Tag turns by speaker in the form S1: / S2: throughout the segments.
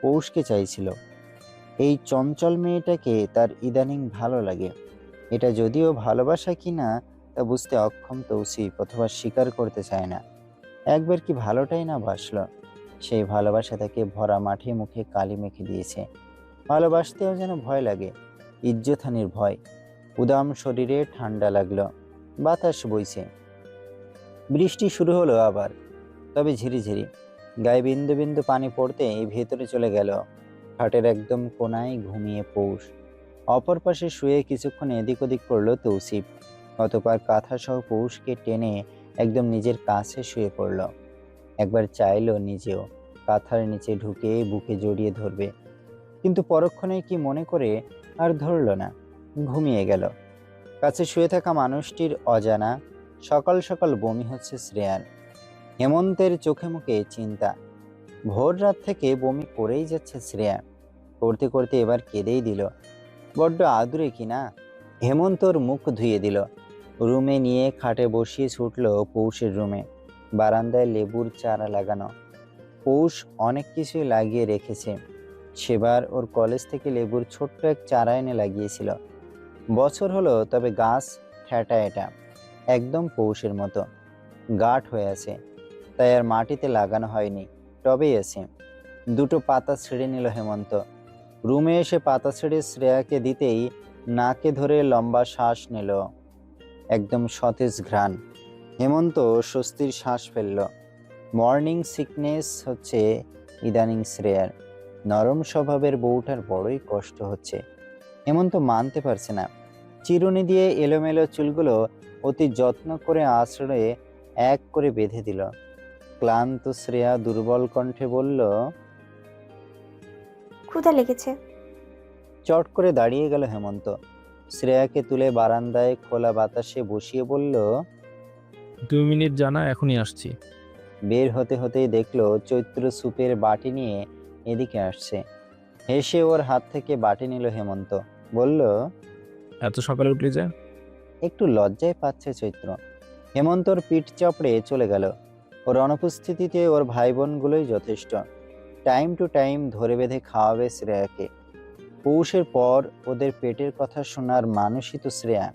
S1: পৌষকে চাইছিল। এই চঞ্চল মেয়েটাকে তার ইদানিং ভালো লাগে। এটা যদিও ভালোবাসা কিনা তা বুঝতে অক্ষম তৌসিফ, অথবা স্বীকার করতে চায় না। একবার কি ভালোটাই না বাসল। সেই ভালোবাসা তাকে ভরা মাঠে মুখে কালি মেখে দিয়েছে। ভালোবাসতেও যেন ভয় লাগে, ইজ্জতহানির ভয়। উদাম শরীরে ঠান্ডা লাগলো। বাতাস বইছে, বৃষ্টি শুরু হলো আবার, তবে ঝিরিঝিরি। গায়ে বিন্দু বিন্দু পানি পড়তে ভেতরে চলে গেল। খাটের একদম কোনায় ঘুমিয়ে পৌষ। অপর পাশে শুয়ে কিছুক্ষণ এদিক ওদিক করলো তৌসিফ। অতঃপর কাঁথা সহ পৌষকে টেনে একদম নিজের কাছে শুয়ে পড়ল। একবার চাইলো নিজেও কাঁথার নিচে ঢুকে বুকে জড়িয়ে ধরবে, কিন্তু পরক্ষণে কি মনে করে আর ধরল না, ঘুমিয়ে গেল। কাছে শুয়ে থাকা মানুষটির অজানা। সকাল সকাল বমি হচ্ছে শ্রেয়ার। হেমন্তের চোখে মুখে চিন্তা। ভোর রাত থেকে বমি করেই যাচ্ছে শ্রেয়া। করতে করতে এবার কেঁদেই দিল। বড্ড আদুরে কিনা। হেমন্তর মুখ ধুয়ে দিল। রুমে নিয়ে খাটে বসিয়ে ছুটল পৌষের রুমে। বারান্দায় লেবুর চারা লাগানো। পৌষ অনেক কিছুই লাগিয়ে রেখেছে। সেবার ওর কলেজ থেকে লেবুর ছোট্ট এক চারা এনে লাগিয়েছিল। বছর হলো, তবে গাছ ঠেটা এটা, একদম পৌষের মতো গাঢ় হয়ে আছে। তাই আর মাটিতে লাগানো হয়নি, টবেই আছে। দুটো পাতা ছিঁড়ে নিল হেমন্ত। রুমে এসে পাতা ছিঁড়ে শ্রেয়াকে দিতেই নাকে ধরে লম্বা শ্বাস নিল। একদম সতেজ ঘ্রাণ। হেমন্ত স্বস্তির শ্বাস ফেলল। মর্নিং সিকনেস হচ্ছে ইদানিং শ্রেয়ার। নরম স্বভাবের বউটার বড়ই কষ্ট হচ্ছে। হেমন্ত মানতে পারছে না। চিরুনি দিয়ে এলোমেলো চুলগুলো অতি যত্ন করে আঁচড়ে এক করে বেঁধে দিল। ক্লান্ত শ্রেয়া দুর্বল কণ্ঠে বলল,
S2: ক্ষুধা লেগেছে।
S1: চট করে দাঁড়িয়ে গেল হেমন্ত। শ্রেয়াকে তুলে বারান্দায় খোলা বাতাসে বসিয়ে বলল,
S3: 2 মিনিট জানা, এখনই আসছি।
S1: বের হতে হতেই দেখলো চৈত্র সুপের বাটি নিয়ে এদিকে আসছে। হেসে ওর হাত থেকে বাটি নিল হেমন্ত। বলল,
S3: এত সকালে উঠলি যে?
S1: একটু লজ্জায় পাচ্ছে চৈত্র। হেমন্তর পিঠ চাপড়ে চলে গেল। ওর অনুপস্থিতিতে ওর ভাই বোনগুলোই যথেষ্ট। টাইম টু টাইম ধরে বেঁধে খাওয়াবে শ্রেয়াকে। পৌষের পর ওদের পেটের কথা শোনার মানুষই তো শ্রেয়া।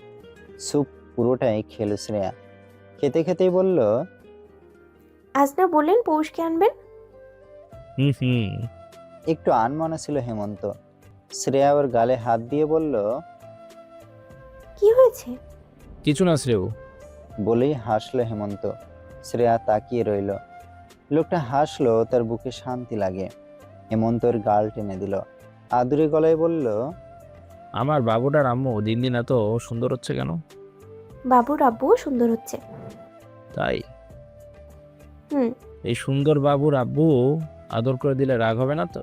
S1: স্যুপ পুরোটাই খেলো শ্রেয়া। খেতে খেতেই বলল,
S2: আজ না বললেন পৌষকে আনবেন?
S3: হুম।
S1: একটু আনমনা ছিল হেমন্ত। শ্রেয়া ওর গালে হাত দিয়ে বলল,
S2: কি হয়েছে?
S3: কিছু না শ্রেয়।
S1: বলেই হাসলো হেমন্ত। শ্রেয়া তাকিয়ে রইল। লোকটা হাসলো, তার বুকে শান্তি লাগে। হেমন্তর গাল টেনে দিল। আদুরে গলায় বলল,
S3: আমার বাবুটার আম্মু দিন দিন এত সুন্দর হচ্ছে কেন?
S2: বাবুর আব্বুও সুন্দর হচ্ছে।
S3: তাই?
S2: হুম।
S3: এই সুন্দর বাবুর আব্বু আদর করে দিলে রাগ হবে না তো?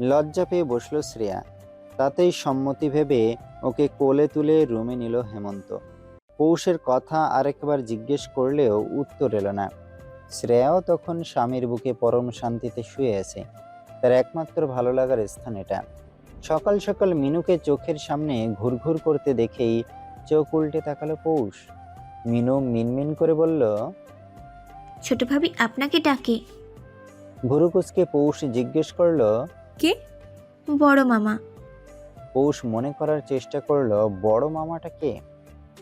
S1: লজ্জা পেয়ে বসলো শ্রেয়া। তাতেই সম্মতি ভেবে ওকে কোলে তুলে রুমে নিল হেমন্ত। পৌষের কথা আরেকবার জিজ্ঞেস করলেও উত্তর এলো না। শ্রেয়াও তখন স্বামীর বুকে পরম শান্তিতে শুয়ে আছে। তার একমাত্র ভালো লাগার স্থান এটা। সকাল সকাল মিনুকে চোখের সামনে ঘুরঘুর করতে দেখেই চোখ উল্টে তাকালো পৌষ। মিনু মিনমিন করে বলল,
S4: ছোট ভাবি আপনাকে ডাকে।
S1: ভুরুকুচকে পৌষ জিজ্ঞেস করলো,
S4: কে? বড় মামা।
S1: পৌষ মনে করার চেষ্টা করলো বড় মামাটা কে।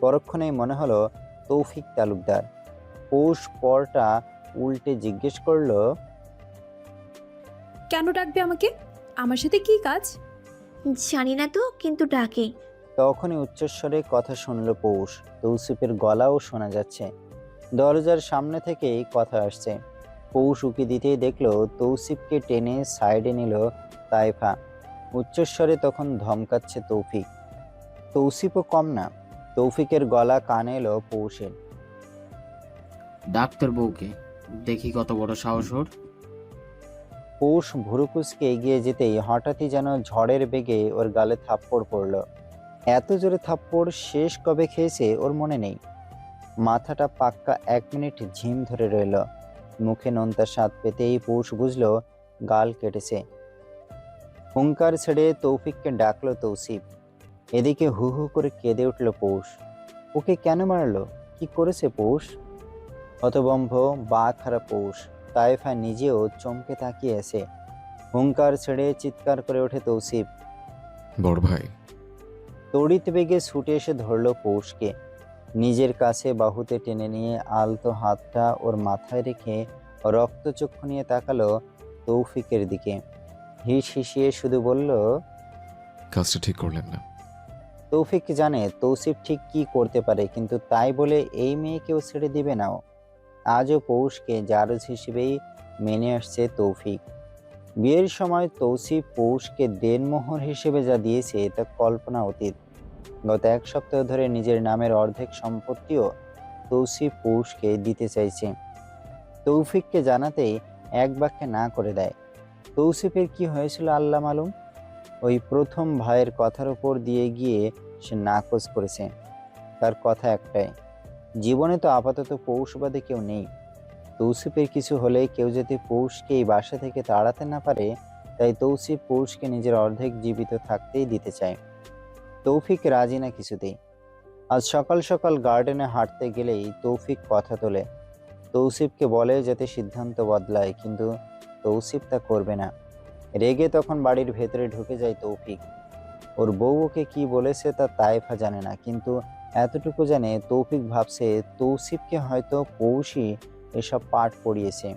S1: পরক্ষণেই মনে হলো তৌফিক তালুকদার। পৌষ পরটা উল্টে জিজ্ঞেস করলো,
S5: কেন ডাকবে আমাকে? আমার সাথে কি কাজ?
S4: জানি না তো, কিন্তু ডাকে।
S1: তখনই উচ্চস্বরে কথা শুনল পৌষ। তৌসিফের গলাও শোনা যাচ্ছে। দরজার সামনে থেকেই কথা আসছে। পৌষ উকি দিতেই দেখলো তৌসিফকে টেনে সাইডে নিল তাইফা। উচ্চস্বরে তখন ধমকাচ্ছে তৌফিক। তৌসিফও কম না। তৌফিকের গলা কানে এলো পৌষের।
S6: ডাক্তার বউকে দেখি কত বড় সাহস ওর।
S1: পৌষ ভুরুকুচকে এগিয়ে যেতেই হঠাৎই যেন ঝড়ের বেগে ওর গালে থাপ্পড় পড়ল। এত জোরে থাপ্পড় শেষ কবে খেয়েছে ওর মনে নেই। মাথাটা পাক্কা 1 মিনিট ঝিম ধরে রইল। মুখে নোনতা স্বাদ পেতেই পৌষ বুঝলো গাল কেটেছে। হুঙ্কার ছেড়ে তৌফিককে ডাকলো তৌসিফ। এদিকে হু হু করে কেঁদে উঠল পৌষ। ওকে কেন মারলো? কি করেছে পৌষ? হতবম্ব বাঘহারা পৌষ। তায়েফা নিজেও চমকে তাকিয়ে আছে। হুঙ্কার ছেড়ে চিৎকার করে ওঠে তৌসিফ।
S7: বড় ভাই।
S1: তড়িৎ বেগে ছুটে এসে ধরল পৌষকে, নিজের কাছে বাহুতে টেনে নিয়ে আলতো হাতটা ওর মাথায় রেখে রক্তচক্ষু নিয়ে তাকালো তৌফিকের দিকে। হিস হিসিয়ে শুধু বলল,
S7: কাজটা ঠিক করলেন না।
S1: তৌফিক জানে তৌসিফ ঠিক কি করতে পারে, কিন্তু তাই বলে এই মেয়েকেও ছেড়ে দিবে না ও। আজও পৌষকে জারজ হিসেবেই মেনে আসছে তৌফিক। বিয়ের সময় তৌসিফ পৌষকে দেনমোহর হিসেবে যা দিয়েছে তা কল্পনা অতীত। গত 1 সপ্তাহ ধরে নিজের নামের অর্ধেক সম্পত্তিও তৌসিফ পৌষকে দিতে চাইছে। তৌফিককে জানাতেই এক বাক্যে না করে দেয়। তৌসিফের কি হয়েছিল আল্লাহ মালুম। ওই প্রথম ভাইয়ের কথার উপর দিয়ে গিয়ে সে নাকচ করেছে। তার কথা একটাই, জীবনে তো আপাতত পৌষ বাদে কেউ নেই। তৌসিফের কিছু হলে কেউ যদি পৌষকে এই বাসা থেকে তাড়াতে না পারে, তাই তৌসিফ পৌষকে নিজের অর্ধেক জীবিত থাকতেই দিতে চায়। তৌফিক রাজি না কিছুতেই। আজ সকাল সকাল গার্ডেনে হাঁটতে গেলেই তৌফিক কথা তোলে, তৌসিফকে বলে যাতে সিদ্ধান্ত বদলায়, কিন্তু তৌসিফ তা করবে না। রেগে তখন বাড়ির ভেতরে ঢুকে যায় তৌফিক। ওর বউ ওকে কি বলেছে তা তায়েফা জানে না, কিন্তু এতটুকু জানে তৌফিক ভাবছে তৌসিফকে হয়তো পৌষই এসব পাঠ পড়িয়েছে।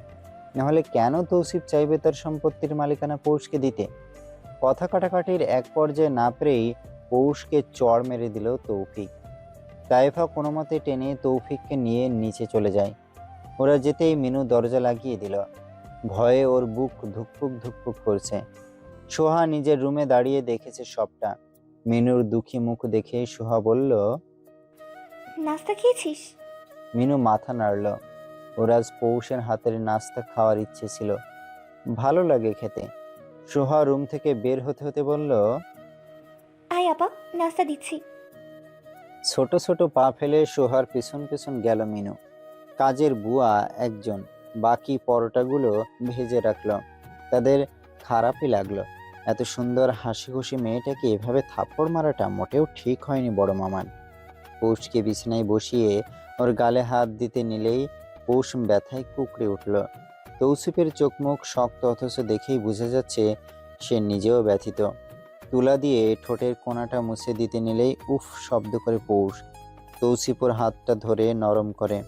S1: নাহলে কেন তৌসিফ চাইবে তার সম্পত্তির মালিকানা পৌষকে দিতে। কথা কাটাকাটির এক পর্যায়ে না পেরেই পৌষকে চড় মেরে দিল তৌফিক। তায়েফা কোনো মতে টেনে তৌফিককে নিয়ে নিচে চলে যায়। ওরা যেতেই মিনু দরজা লাগিয়ে দিল। ভয়ে ওর বুক ধুকপুক ধুকপুক করছে। সোহা নিজের রুমে দাঁড়িয়ে দেখেছে সবটা। মিনুর দুঃখী মুখ দেখে সোহা বলল,
S8: নাস্তা খেয়েছিস?
S1: মিনু মাথা নাড়ল। ওর আজ পৌষের হাতের নাস্তা খাওয়ার ইচ্ছে ছিল, ভালো লাগে খেতে। সোহা রুম থেকে বের হতে হতে বলল,
S8: আয় আপা, নাস্তা দিচ্ছি।
S1: ছোট ছোট পা ফেলে সোহার পিছন পিছন গেল মিনু। কাজের বুয়া একজন বাকি পরোটাগুলো ভেজে রাখলো। তাদের খারাপই লাগলো। এত সুন্দর হাসি খুশি মেয়েটাকে এভাবে থাপ্পড় মারাটা মোটেও ঠিক হয়নি বড় মামার। পৌষকে বিছানায় বসিয়ে ওর গালে হাত দিতে নিলেই পৌষ ব্যথায় কুকড়ে উঠল। তৌসিফের চোখ মুখ শক্ত, অথচ দেখেই বোঝা যাচ্ছে সে নিজেও ব্যথিত। তুলা দিয়ে ঠোঁটের কোণাটা মুছে দিতে নিলেই উফ শব্দ করে পৌষ। তৌসিফ ওর হাতটা ধরে নরম করে,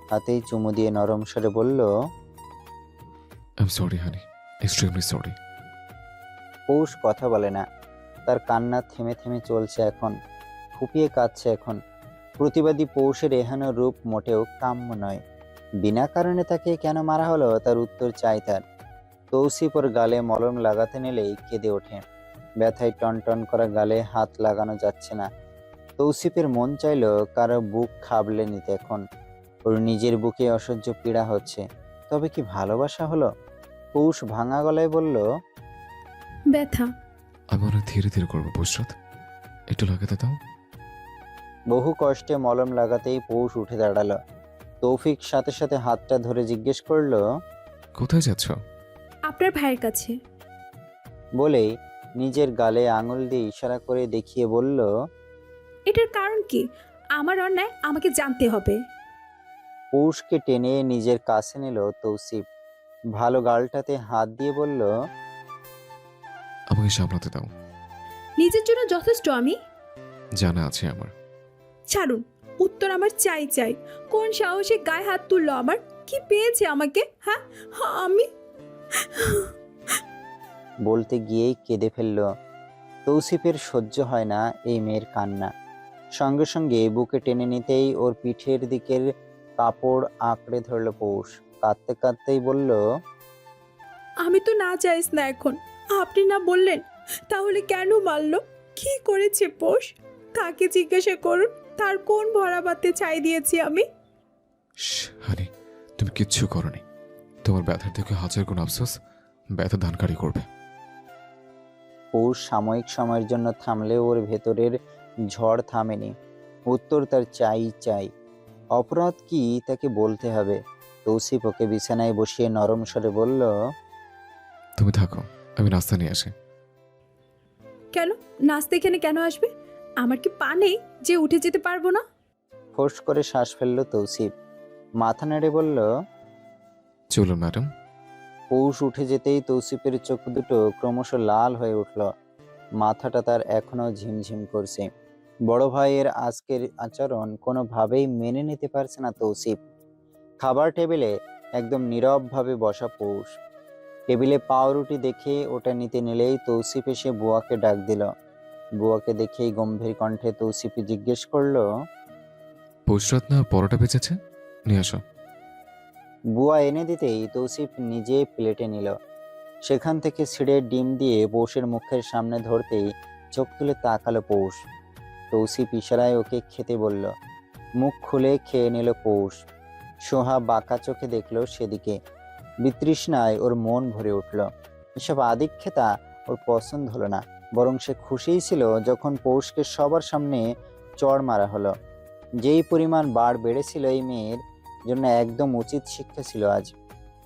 S1: হাতেই চুমু দিয়ে নরম স্বরে বলল,
S7: I am sorry honey, extremely sorry.
S1: Poush কথা বলে না। তার কান্না থেমে থেমে চলছে এখন, ফুপিয়ে কাঁদছে এখন। প্রতিবাদী পৌষের এহেন রূপ মোটেও কাম্য নয়। বিনা কারণে তাকে কেন মারা হলো তার উত্তর চাই তার। তৌসিফ ওর গালে মলম লাগাতে নিলেই কেঁদে ওঠে। ব্যথায় টনটন করা গালে হাত লাগানো যাচ্ছে না। তৌসিফের মন চাইল কারো বুক খাবলে নিতে এখন। ওর নিজের বুকে অসহ্য পীড়া হচ্ছে। তবে কি ভালোবাসা হলো? পৌষ ভাঙা গলায় বলল,
S5: ব্যথা।
S7: আমি অনেক ধীরে ধীরে করবো বুঝরাত, একটু লাগাতে দাও।
S1: বহু কষ্টে মলম লাগাতেই পৌষ উঠে দাঁড়ালো। তৌফিক সাথে সাথে হাতটা ধরে জিজ্ঞেস করলো,
S7: কোথায় যাচ্ছ?
S5: আপনার ভাইয়ের কাছে।
S1: বলেই নিজের গালে আঙুল দিয়ে ইশারা করে দেখিয়ে বলল,
S5: এটার কারণ কি? আমার অন্যায় আমাকে জানতে হবে।
S1: পৌষকে টেনে নিজের কাছে নিল তৌসিফ। ভালো গালটাতে হাত দিয়ে বলল,
S7: আমাকে সামলাতে দাও।
S5: নিজের জন্য যথেষ্ট আমি।
S7: জানা আছে আমার।
S5: ছাড়ুন, উত্তর আমার চাই চাই। কোন সাহসে গায়ে হাত তুললো আমার? কি পেয়েছে আমাকে? হ্যাঁ, আমি
S1: বলতে গিয়েই কেঁদে ফেলল। তৌসিফের সহ্য হয় না এই মেয়ের কান্না। সঙ্গে সঙ্গে বুকে টেনে নিতেই ওর পিঠের দিকের কাপড় আঁকড়ে ধরল পৌষ। কাঁদতে কাঁদতেই বলল,
S5: আমি তো না চাইস না এখন। আপনি না বললেন, তাহলে কেন মারলো? কি করেছে পোষ? তাকে জিজ্ঞাসা করুন, তার কোন ভরা বাতে ছাই দিয়েছি আমি।
S7: হানি, তুমি কিচ্ছু করনি। তোমার ব্যথার থেকে হাজার গুণ আফসোস ব্যথা দানকারী করবে।
S1: পৌষ সাময়িক সময়ের জন্য থামলেও ওর ভেতরের ঝড় থামেনি। উত্তর তার চাই চাই। অপরাধ কি তাকে বলতে হবে। তৌসিফ ওকে বিছানায় বসিয়ে নরম স্বরে বলল,
S7: তুমি থাকো, আমি নাস্তা নিয়ে আসি।
S5: কেন? নাস্তা এখানে কেন আসবে? আমার কি পা নেই যে উঠে যেতে পারবো না?
S1: ফোঁস করে শ্বাস ফেলল তৌসিফ। মাথা নেড়ে বলল,
S7: চলুন ম্যাডাম।
S1: পৌষ উঠে যেতেই তৌসিফের চোখ দুটো ক্রমশ লাল হয়ে উঠল। মাথাটা তার এখনো ঝিমঝিম করছে। বড় ভাইয়ের আজকের আচরণ কোনোভাবেই মেনে নিতে পারছে না তৌসিফ। খাবার টেবিলে একদম নীরবভাবে বসা পৌষ। টেবিলে পাউরুটি দেখে ওটা নিতে নিলেই তৌসিফ এসে বুয়াকে ডাক দিল। বুয়াকে দেখেই গম্ভীর কণ্ঠে তৌসিফ জিজ্ঞেস করলো,
S7: পৌষরাত না পরোটা বেঁচেছে, নিয়ে আসো।
S1: বুয়া এনে দিতেই তৌসিফ নিজে প্লেটে নিল। সেখান থেকে ছিঁড়ে ডিম দিয়ে পৌষের মুখের সামনে ধরতেই চোখ তুলে তাকালো পৌষ। তৌসিফ ইশারায় ওকে খেতে বলল। মুখ খুলে খেয়ে নিল পৌষ। সোহা বাঁকা চোখে দেখলো সেদিকে। বিতৃষ্ণায় ওর মন ভরে উঠল। এসব আদিক্ষেতা ওর পছন্দ হলো না, বরং সে খুশিই ছিল যখন পৌষকে সবার সামনে চড় মারা হলো। যেই পরিমাণ বার বেড়েছিল এই মেয়ের জন্য একদম উচিত শিক্ষা ছিল আজ।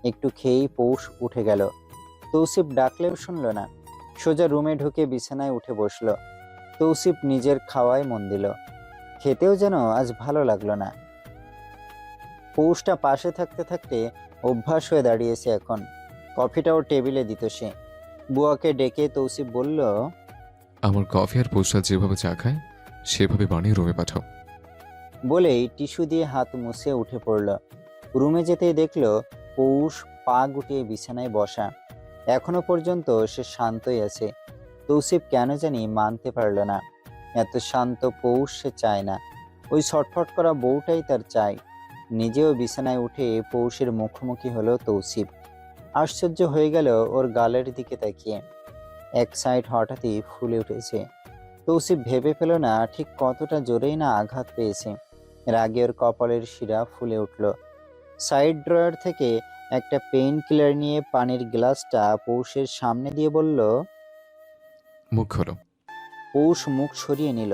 S1: একটু খেয়েই পৌষ উঠে গেল। তৌসিফ ডাকলেও শুনল না, সোজা রুমে ঢুকে বিছানায় উঠে বসল। তৌসিফ নিজের খাওয়ায় মন দিল। খেতেও যেন আজ ভালো লাগলো না। পৌষটা পাশে থাকতে থাকতে অভ্যাস হয়ে দাঁড়িয়েছে এখন। কফিটাও টেবিলে দিত সে। বুয়াকে ডেকে তৌসিফ বলল,
S7: আমার কফি আর পৌষরাত যেভাবে চা খায় সেভাবে বানিয়ে রুমে পাঠাও।
S1: বলেই টিস্যু দিয়ে হাত মুছে উঠে পড়ল। রুমে যেতেই দেখল পৌষ পা গুটিয়ে বিছানায় বসা। এখনো পর্যন্ত সে শান্তই আছে। তৌসিফ কেন জানি মানতে পারল না। এত শান্ত পৌষ সে চায় না, ওই ছটফট করা বউটাই তার চাই। নিজেও বিছানায় উঠে পৌষের মুখোমুখি হলো তৌসিফ। আশ্চর্য হয়ে গেল ওর গালের দিকে তাকিয়ে। এক সাইড হঠাৎই ফুলে উঠেছে। তৌসিফ ভেবে পেল না ঠিক কতটা জোরেই না আঘাত পেয়েছে। রাগে ওর কপালের শিরা ফুলে উঠল। সাইড ড্রয়ার থেকে একটা পেইন কিলার নিয়ে পানির গ্লাসটা পৌষের সামনে দিয়ে বলল,
S7: মুখ খোলো।
S1: পৌষ মুখ সরিয়ে নিল।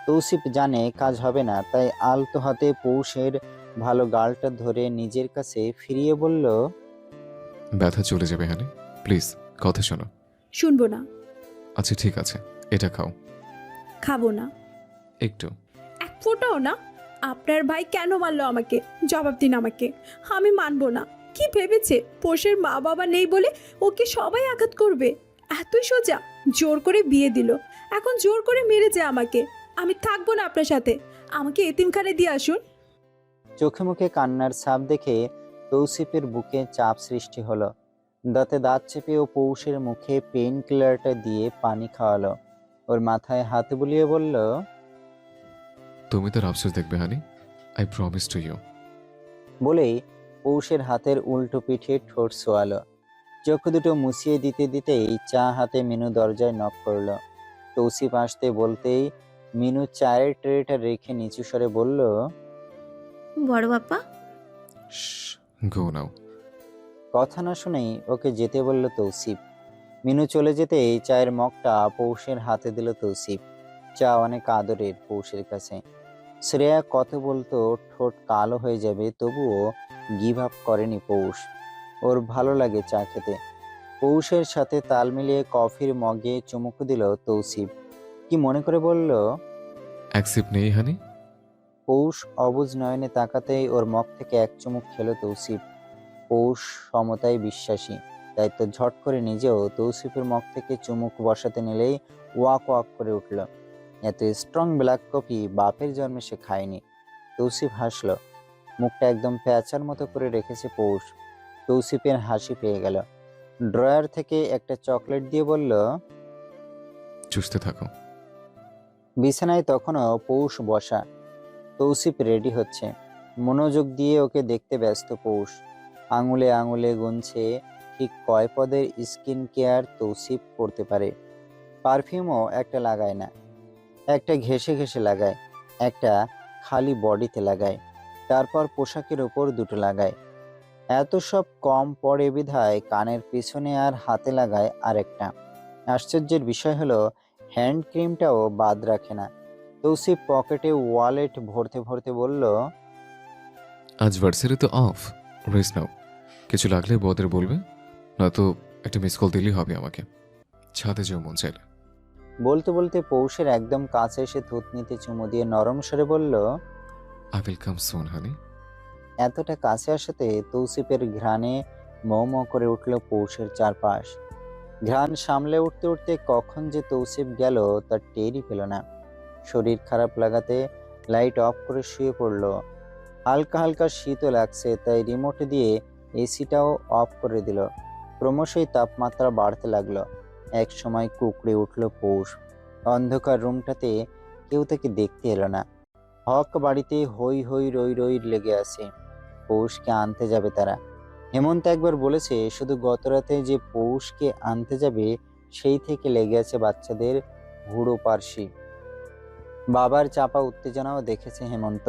S1: তৌসিফ জানে কাজ হবে না, তাই আলতো হাতে পৌষের ভালো গালটা ধরে নিজের কাছে ফিরিয়ে বলল,
S7: ব্যথা চলে যাবে হানি, প্লিজ কথা শোনো।
S5: শুনবো না।
S7: আচ্ছা ঠিক আছে, এটা খাও।
S5: খাবো না।
S7: একটু।
S5: এক ফোঁটাও না। আপনার ভাই কেন মারলো আমাকে? জবাব দিন আমাকে। আমি মানবো না। কি ভেবেছে পোষের মা বাবা নেই বলে ওকে সবাই আঘাত করবে? এতই সোজা। জোর করে বিয়ে দিল, এখন জোর করে মেরে যায় আমাকে। আমি থাকবো না আপনার সাথে। আমাকে এতিমখানে দিয়ে আসুন।
S1: চোখে মুখে কান্নার ছাপ দেখে তৌসিফের বুকে চাপ সৃষ্টি হলো। দাঁতে দাঁত চেপে ও পৌষের মুখে পেইন কিলারটা দিয়ে পানি খাওয়ালো। ওর মাথায় হাত বুলিয়ে বলল,
S7: তুমি তার আফসোস দেখবে হানি, আই প্রমিস টু ইউ।
S1: বলেই পৌষের হাতের উল্টো পিঠে ঠোঁট ছোয়ালো। চোখ দুটো মুছিয়ে দিতে দিতেই চা হাতে মিনু দরজায় নক করলো। তৌসিফ আসতে বলতেই মিনু চায়ের ট্রেটা রেখে নিচু স্বরে বলল,
S4: বড় বাপ্পা।
S7: গো নাও।
S1: কথা না শুনেই ওকে যেতে বলল তৌসিফ। মিনু চলে যেতেই চায়ের মগটা পৌষের হাতে দিল তৌসিফ। চা অনেক আদরের পৌষের কাছে। শ্রেয়া কত বলতো ঠোঁট কালো হয়ে যাবে, তবুও গিভ আপ করেনি পৌষ। ওর ভালো লাগে চা খেতে। পৌষের সাথে তাল মিলিয়ে কফির মগে চুমুক দিল তৌসিফ। কি মনে করে বলল,
S7: অ্যাকসেপ্ট নেই হানি।
S1: পৌষ অবুঝ নয়নে তাকাতেই ওর মগ থেকে এক চুমুক খেলো তৌসিফ। পৌষ সমতায় বিশ্বাসী, তাই তো ঝট করে নিজেও তৌসিফের মগ থেকে চুমুক বসাতে নিলেই ওয়াক ওয়াক করে উঠল। এত স্ট্রং ব্ল্যাক কফি বাপের জন্মে সে খায়নি। তৌসিফ হাসলো। মুখটা একদম প্যাঁচার মতো করে রেখেছে পৌষ। তৌসিফের হাসি পেয়ে গেল। ড্রয়ার থেকে একটা চকলেট দিয়ে বলল,
S7: চুষতে থাকো।
S1: বিছানায় তখনও পৌষ বসা। তৌসিফ রেডি হচ্ছে। মনোযোগ দিয়ে ওকে দেখতে ব্যস্ত পৌষ। আঙুলে আঙুলে গুনছে ঠিক কয় পদের স্কিন কেয়ার তৌসিফ করতে পারে। পারফিউমও একটা লাগায় না, একটা ঘেঁষে ঘেঁষে লাগায়, একটা খালি বডিতে লাগায়, তারপর পোশাকের ওপর দুটো লাগায়। এত সব কম পড়ে বিধায় কানের পিছনে আর হাতে লাগায় আরেকটা। আশ্চর্যের বিষয় হলো হ্যান্ড ক্রিমটাও বাদ রাখে না। তৌসিফ পকেটে ওয়ালেট ভরতে ভরতে বলল,
S7: আজ ভার্সিটি তো অফ, রেস্ট নাও। কিছু লাগলে বদের বলবে, নয়তো একটা মিস কল দিলেই হবে আমাকে। ছাদে যেও মন চাইলে।
S1: বলতে বলতে পৌষের একদম কাছে এসে থুতনিতে চুমু দিয়ে নরম স্বরে বলল,
S7: আই উইল কাম সুন হানি।
S1: এতটা কাছে আসাতে তৌসিফের ঘ্রাণে মৌ মৌ করে উঠল পৌষের চারপাশ। ঘ্রাণ সামলে উঠতে উঠতে কখন যে তৌসিফ গেল তার টেরই পেল না। শরীর খারাপ লাগাতে লাইট অফ করে শুয়ে পড়ল। হালকা হালকা শীতও লাগছে, তাই রিমোট দিয়ে এসিটাও অফ করে দিল। ক্রমশই তাপমাত্রা বাড়তে লাগলো। এক সময় কুকড়ে উঠল পৌষ। অন্ধকার রুমটাতে কেউ তাকে দেখতে এলো না। হক বাড়িতে হই হই রই রই লেগে আছে। পৌষকে আনতে যাবে তারা। হেমন্ত একবার বলেছে শুধু গতরাতে যে পৌষকে আনতে যাবে সেই থেকে লেগে আছে বাচ্চাদের হুড়ো পার্সি। বাবার চাপা উত্তেজনাও দেখেছে হেমন্ত।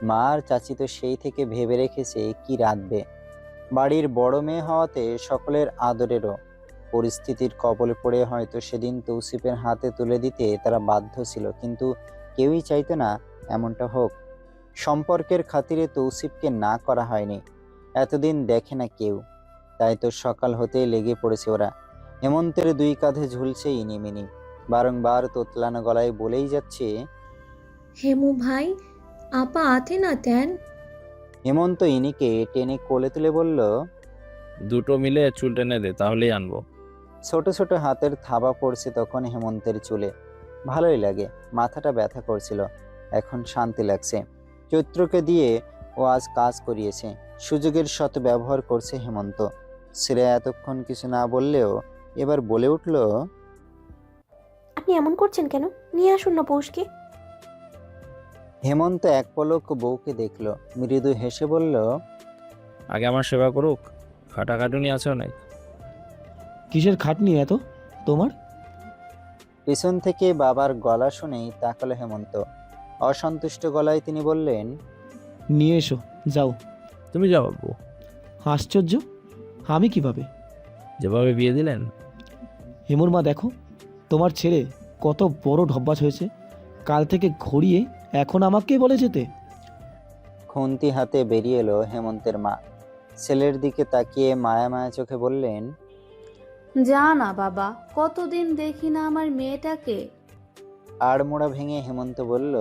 S1: মা আর চাচি তো সেই থেকে ভেবে রেখেছে কি রাঁধবে। বাড়ির বড় মেয়ে হওয়াতে সকলের আদরেরও। পরিস্থিতির কবলে পড়ে হয়তো সেদিন তৌসিফের হাতে তুলে দিতে তারা বাধ্য ছিল, কিন্তু কেউই চাইতো না এমনটা হোক। সম্পর্কের খাতিরে তৌসিফকে না করা হয়নি। এতদিন দেখে না কেউ, তাই তো সকাল হতেই লেগে পড়েছে ওরা। হেমন্তের দুই কাঁধে ঝুলছে ইনিমিনি। বারংবার তোতলানো গলায় বলেই যাচ্ছে,
S4: হেমু ভাই, আপা আতে না তেন।
S1: হেমন্ত ইনিকে টেনে কোলে তুলে বলল,
S3: দুটো মিলে চুল টেনে দে, তাহলেই আনবো।
S1: ছোট ছোট হাতের থাবা পড়ছে তখন হেমন্তের চুলে। ভালোই লাগে। মাথাটা ব্যথা করছিল, এখন শান্তি লাগছে। চৈত্রকে দিয়ে ও আজ কাজ করিয়েছে। সুযোগের শত ব্যবহার করছে হেমন্ত। শ্রেয়া এতক্ষণ কিছু না বললেও এবার বলে উঠল,
S2: আপনি এমন করছেন কেন? নিয়ে আসুন না পৌষকে।
S1: হেমন্ত এক পলক বউকে দেখল, মৃদু হেসে বলল,
S3: আগে আমার সেবা করুক, খাটাখাটুনি আছে অনেক।
S9: কিসের খাটনি এত তোমার?
S1: পিছন থেকে বাবার গলা শুনেই তাকালো হেমন্ত। অসন্তুষ্ট গলায় তিনি বললেন,
S9: নিয়ে এসো, যাও।
S3: তুমি যাও বাবু।
S9: আশ্চর্য, আমি কিভাবে?
S3: যেভাবে বিয়ে দিলেন।
S9: হেমুর মা দেখো, তোমার ছেলে কত বড় ঢব্বাস হয়েছে। কাল থেকে ঘুরিয়ে এখন আমাকেই বলে যেতে।
S1: খুন্তি হাতে বেরিয়ে এলো হেমন্তের মা। ছেলের দিকে তাকিয়ে মায়া মায়া চোখে বললেন,
S10: যা না বাবা, কতদিন দেখি না আমার মেয়েটাকে।
S1: আড়মোড়া ভেঙে হেমন্ত বলল,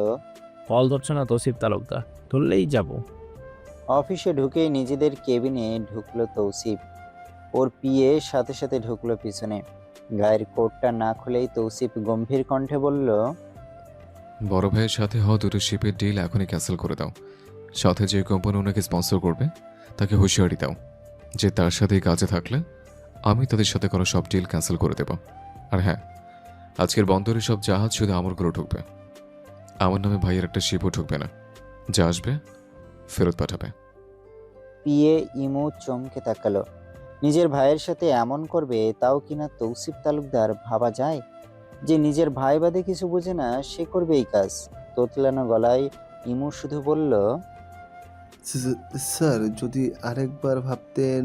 S3: কল ধরছে না তৌসিফ তালুকদার, ধরলেই যাব।
S1: অফিসে ঢুকেই নিজেদের কেবিনে ঢুকলো তৌসিফ। ওর পিয়ে সাথে সাথে ঢুকলো পিছনে। গায়ের কোটটা না খুলেই তৌসিফ গম্ভীর কণ্ঠে বলল,
S7: বড় ভাইয়ের সাথে হওয়া দুটো শিপের ডিল এখনই ক্যান্সেল করে দাও। সাথে যে কোম্পানি ওনাকে স্পন্সর করবে তাকে হুঁশিয়ারি দাও যে তার সাথেই কাজে থাকলে আমি তাদের সাথে করা সব ডিল ক্যান্সেল করে দেব। আর হ্যাঁ, আজকের বন্দরে সব জাহাজ শুধু আমার করে ঢুকবে। আমার নামে ভাইয়ের একটা শিপও ঢুকবে না। যা আসবে ফেরত পাঠাবে।
S1: পিয়ে ইমু চমকে তাকালো। নিজের ভাইয়ের সাথে এমন করবে তাও কিনা তৌসিফ তালুকদার ভাবা যায়? যে নিজের ভাই বাদে কিছু বোঝে না সে করবে এই কাজ। তোতলানো গলায় ইমু শুধু বলল,
S11: স্যার যদি আরেকবার ভাবতেন।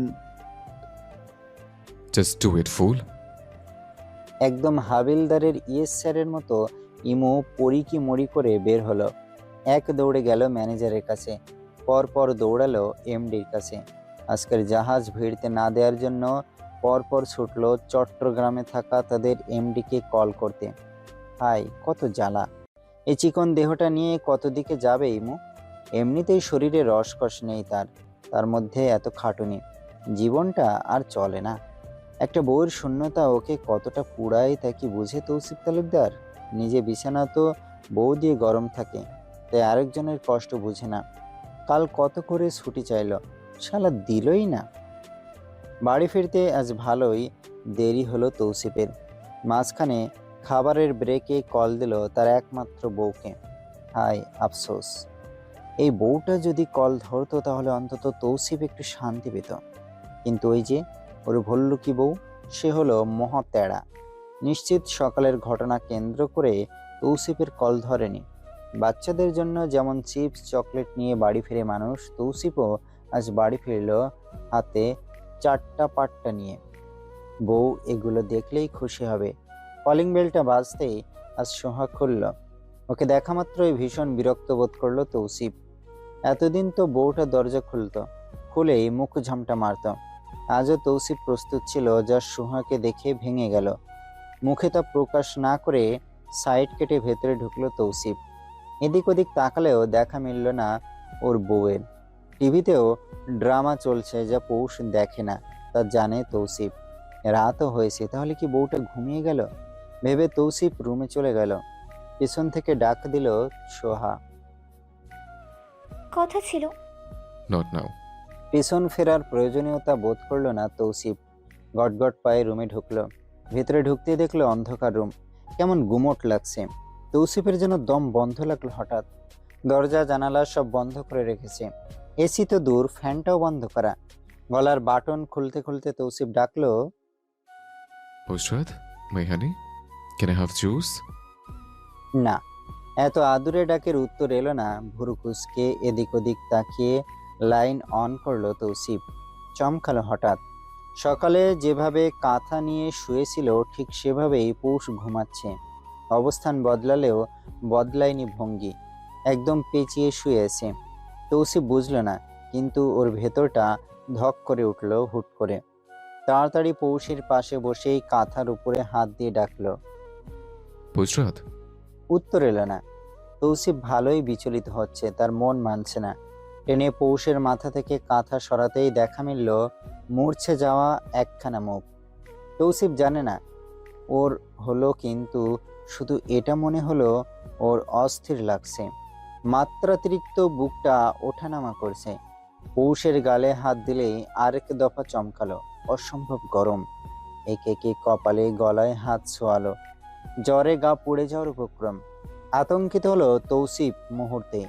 S7: জাস্ট ডু ইট ফুল।
S1: একদম হাবিলদারের ইয়েস স্যারের মতো ইমু পরিকি মরি করে বের হলো। এক দৌড়ে গেল ম্যানেজারের কাছে, পরপর দৌড়ালো এমডির কাছে। আজকের জাহাজ ভিড়তে না দেওয়ার জন্য পরপর ছুটলো চট্টগ্রামে থাকা তাদের এমডিকে কল করতে। হাই, কত জ্বালা! এই চিকন দেহটা নিয়ে কত দিকে যাবে ইমু? এমনিতেই শরীরে রসকস নেই তার মধ্যে এত খাটুনি। জীবনটা আর চলে না। একটা বউয়ের শূন্যতা ওকে কতটা পুড়ায় তা কি বুঝে তৌসিফ তালুকদার? নিজে বিছানা তো বউ দিয়ে গরম থাকে, তাই আরেকজনের কষ্ট বুঝে না। কাল কত করে ছুটি চাইলো, শালা দিলই না। বাড়ি ফিরতে আজ ভালোই দেরি হলো তৌসিফের। মাঝখানে খাবারের ব্রেকে কল দিল তার একমাত্র বউকে। হায় আফসোস! এই বউটা যদি কল ধরতো তাহলে অন্তত তৌসিফ একটু শান্তি পেত। কিন্তু ওই যে ওর ভল্লুকি বউ, সে হলো মহা তেড়া। নিশ্চিত সকালের ঘটনা কেন্দ্র করে তৌসিফের কল ধরেনি। বাচ্চাদের জন্য যেমন চিপস চকলেট নিয়ে বাড়ি ফিরে মানুষ, তৌসিফও আজ বাড়ি ফিরল হাতে 4টা পাট্টা নিয়ে। বউ এগুলো দেখলেই খুশি হবে। কলিং বেলটা বাজতেই আজ সোহাগ খুলল। ওকে দেখা মাত্রই ভীষণ বিরক্ত বোধ করলো তৌসিফ। এতদিন তো বউটা দরজা খুলেই মুখ ঝামটা মারত। আজও তৌসিফ প্রস্তুত ছিল, যা সোহাকে দেখে ভেঙে গেল। মুখে তা প্রকাশ না করে সাইড কেটে ভেতরে ঢুকলো তৌসিফ। এদিক ওদিক তাকালেও দেখা মিলল না ওর বউয়ের। টিভিতেও ড্রামা চলছে যা পৌষ দেখে না, তা জানে তৌসিফ। রাতও হয়েছে, তাহলে কি বউটা ঘুমিয়ে গেল ভেবে তৌসিফ রুমে চলে গেল। পেছন থেকে ডাক দিল সোহা।
S8: কথা ছিল।
S7: Not now.
S1: পেছন ফেরার প্রয়োজনীয়তা বোধ করলো না তৌসিফ। গটগট পায়ে রুমে ঢুকলো। ভেতরে ঢুকতে দেখলো অন্ধকার রুম, কেমন গুমোট লাগছে। তৌসিফের যেন দম বন্ধ লাগলো হঠাৎ। দরজা জানালা সব বন্ধ করে রেখেছে, এসি তো দূর, ফ্যানটাও বন্ধ করা। গলার বাটন খুলতে খুলতে তৌসিফ ডাকলো,
S7: পুষ্টরাত, মাই হানি, ক্যান আই হ্যাভ জুস?
S1: না। এত আদুরে ডাকের উত্তর এলো না। ভুরু কুঁচকে এদিক ওদিক তাকিয়ে লাইন অন করলো তৌসিফ। চমকালো হঠাৎ। সকালে যেভাবে কাঁথা নিয়ে শুয়েছিল ঠিক সেভাবেই পৌষ ঘুমাচ্ছে। অবস্থান বদলালেও বদলায়নি ভঙ্গি, একদম পেঁচিয়ে শুয়ে আছে। তৌসিফ বুঝলো না, কিন্তু ওর ভেতরটা ধক করে উঠল হুট করে। তাড়াতাড়ি পৌষের পাশে বসেই কাঁথার উপরে হাত দিয়ে ডাকলো।
S7: পুষ্টরাত।
S1: উত্তর এলো না। তৌসিফ ভালোই বিচলিত হচ্ছে, তার মন মানছে না। টেনে পৌষের মাথা থেকে কাঁথা সরাতেই দেখা মিলল মূর্ছে যাওয়া একখানা মুখ। তৌসিফ জানে না ওর হলো, কিন্তু শুধু এটা মনে হলো ওর অস্থির লাগছে। মাত্রাতিরিক্ত বুকটা ওঠানামা করছে। পৌষের গালে হাত দিলেই আরেক দফা চমকালো, অসম্ভব গরম। একে একে কপালে গলায় হাত ছোয়ালো। জ্বরে গা পুড়ে যাওয়ার উপক্রম। আতঙ্কিত হলো তৌসিফ মুহূর্তে।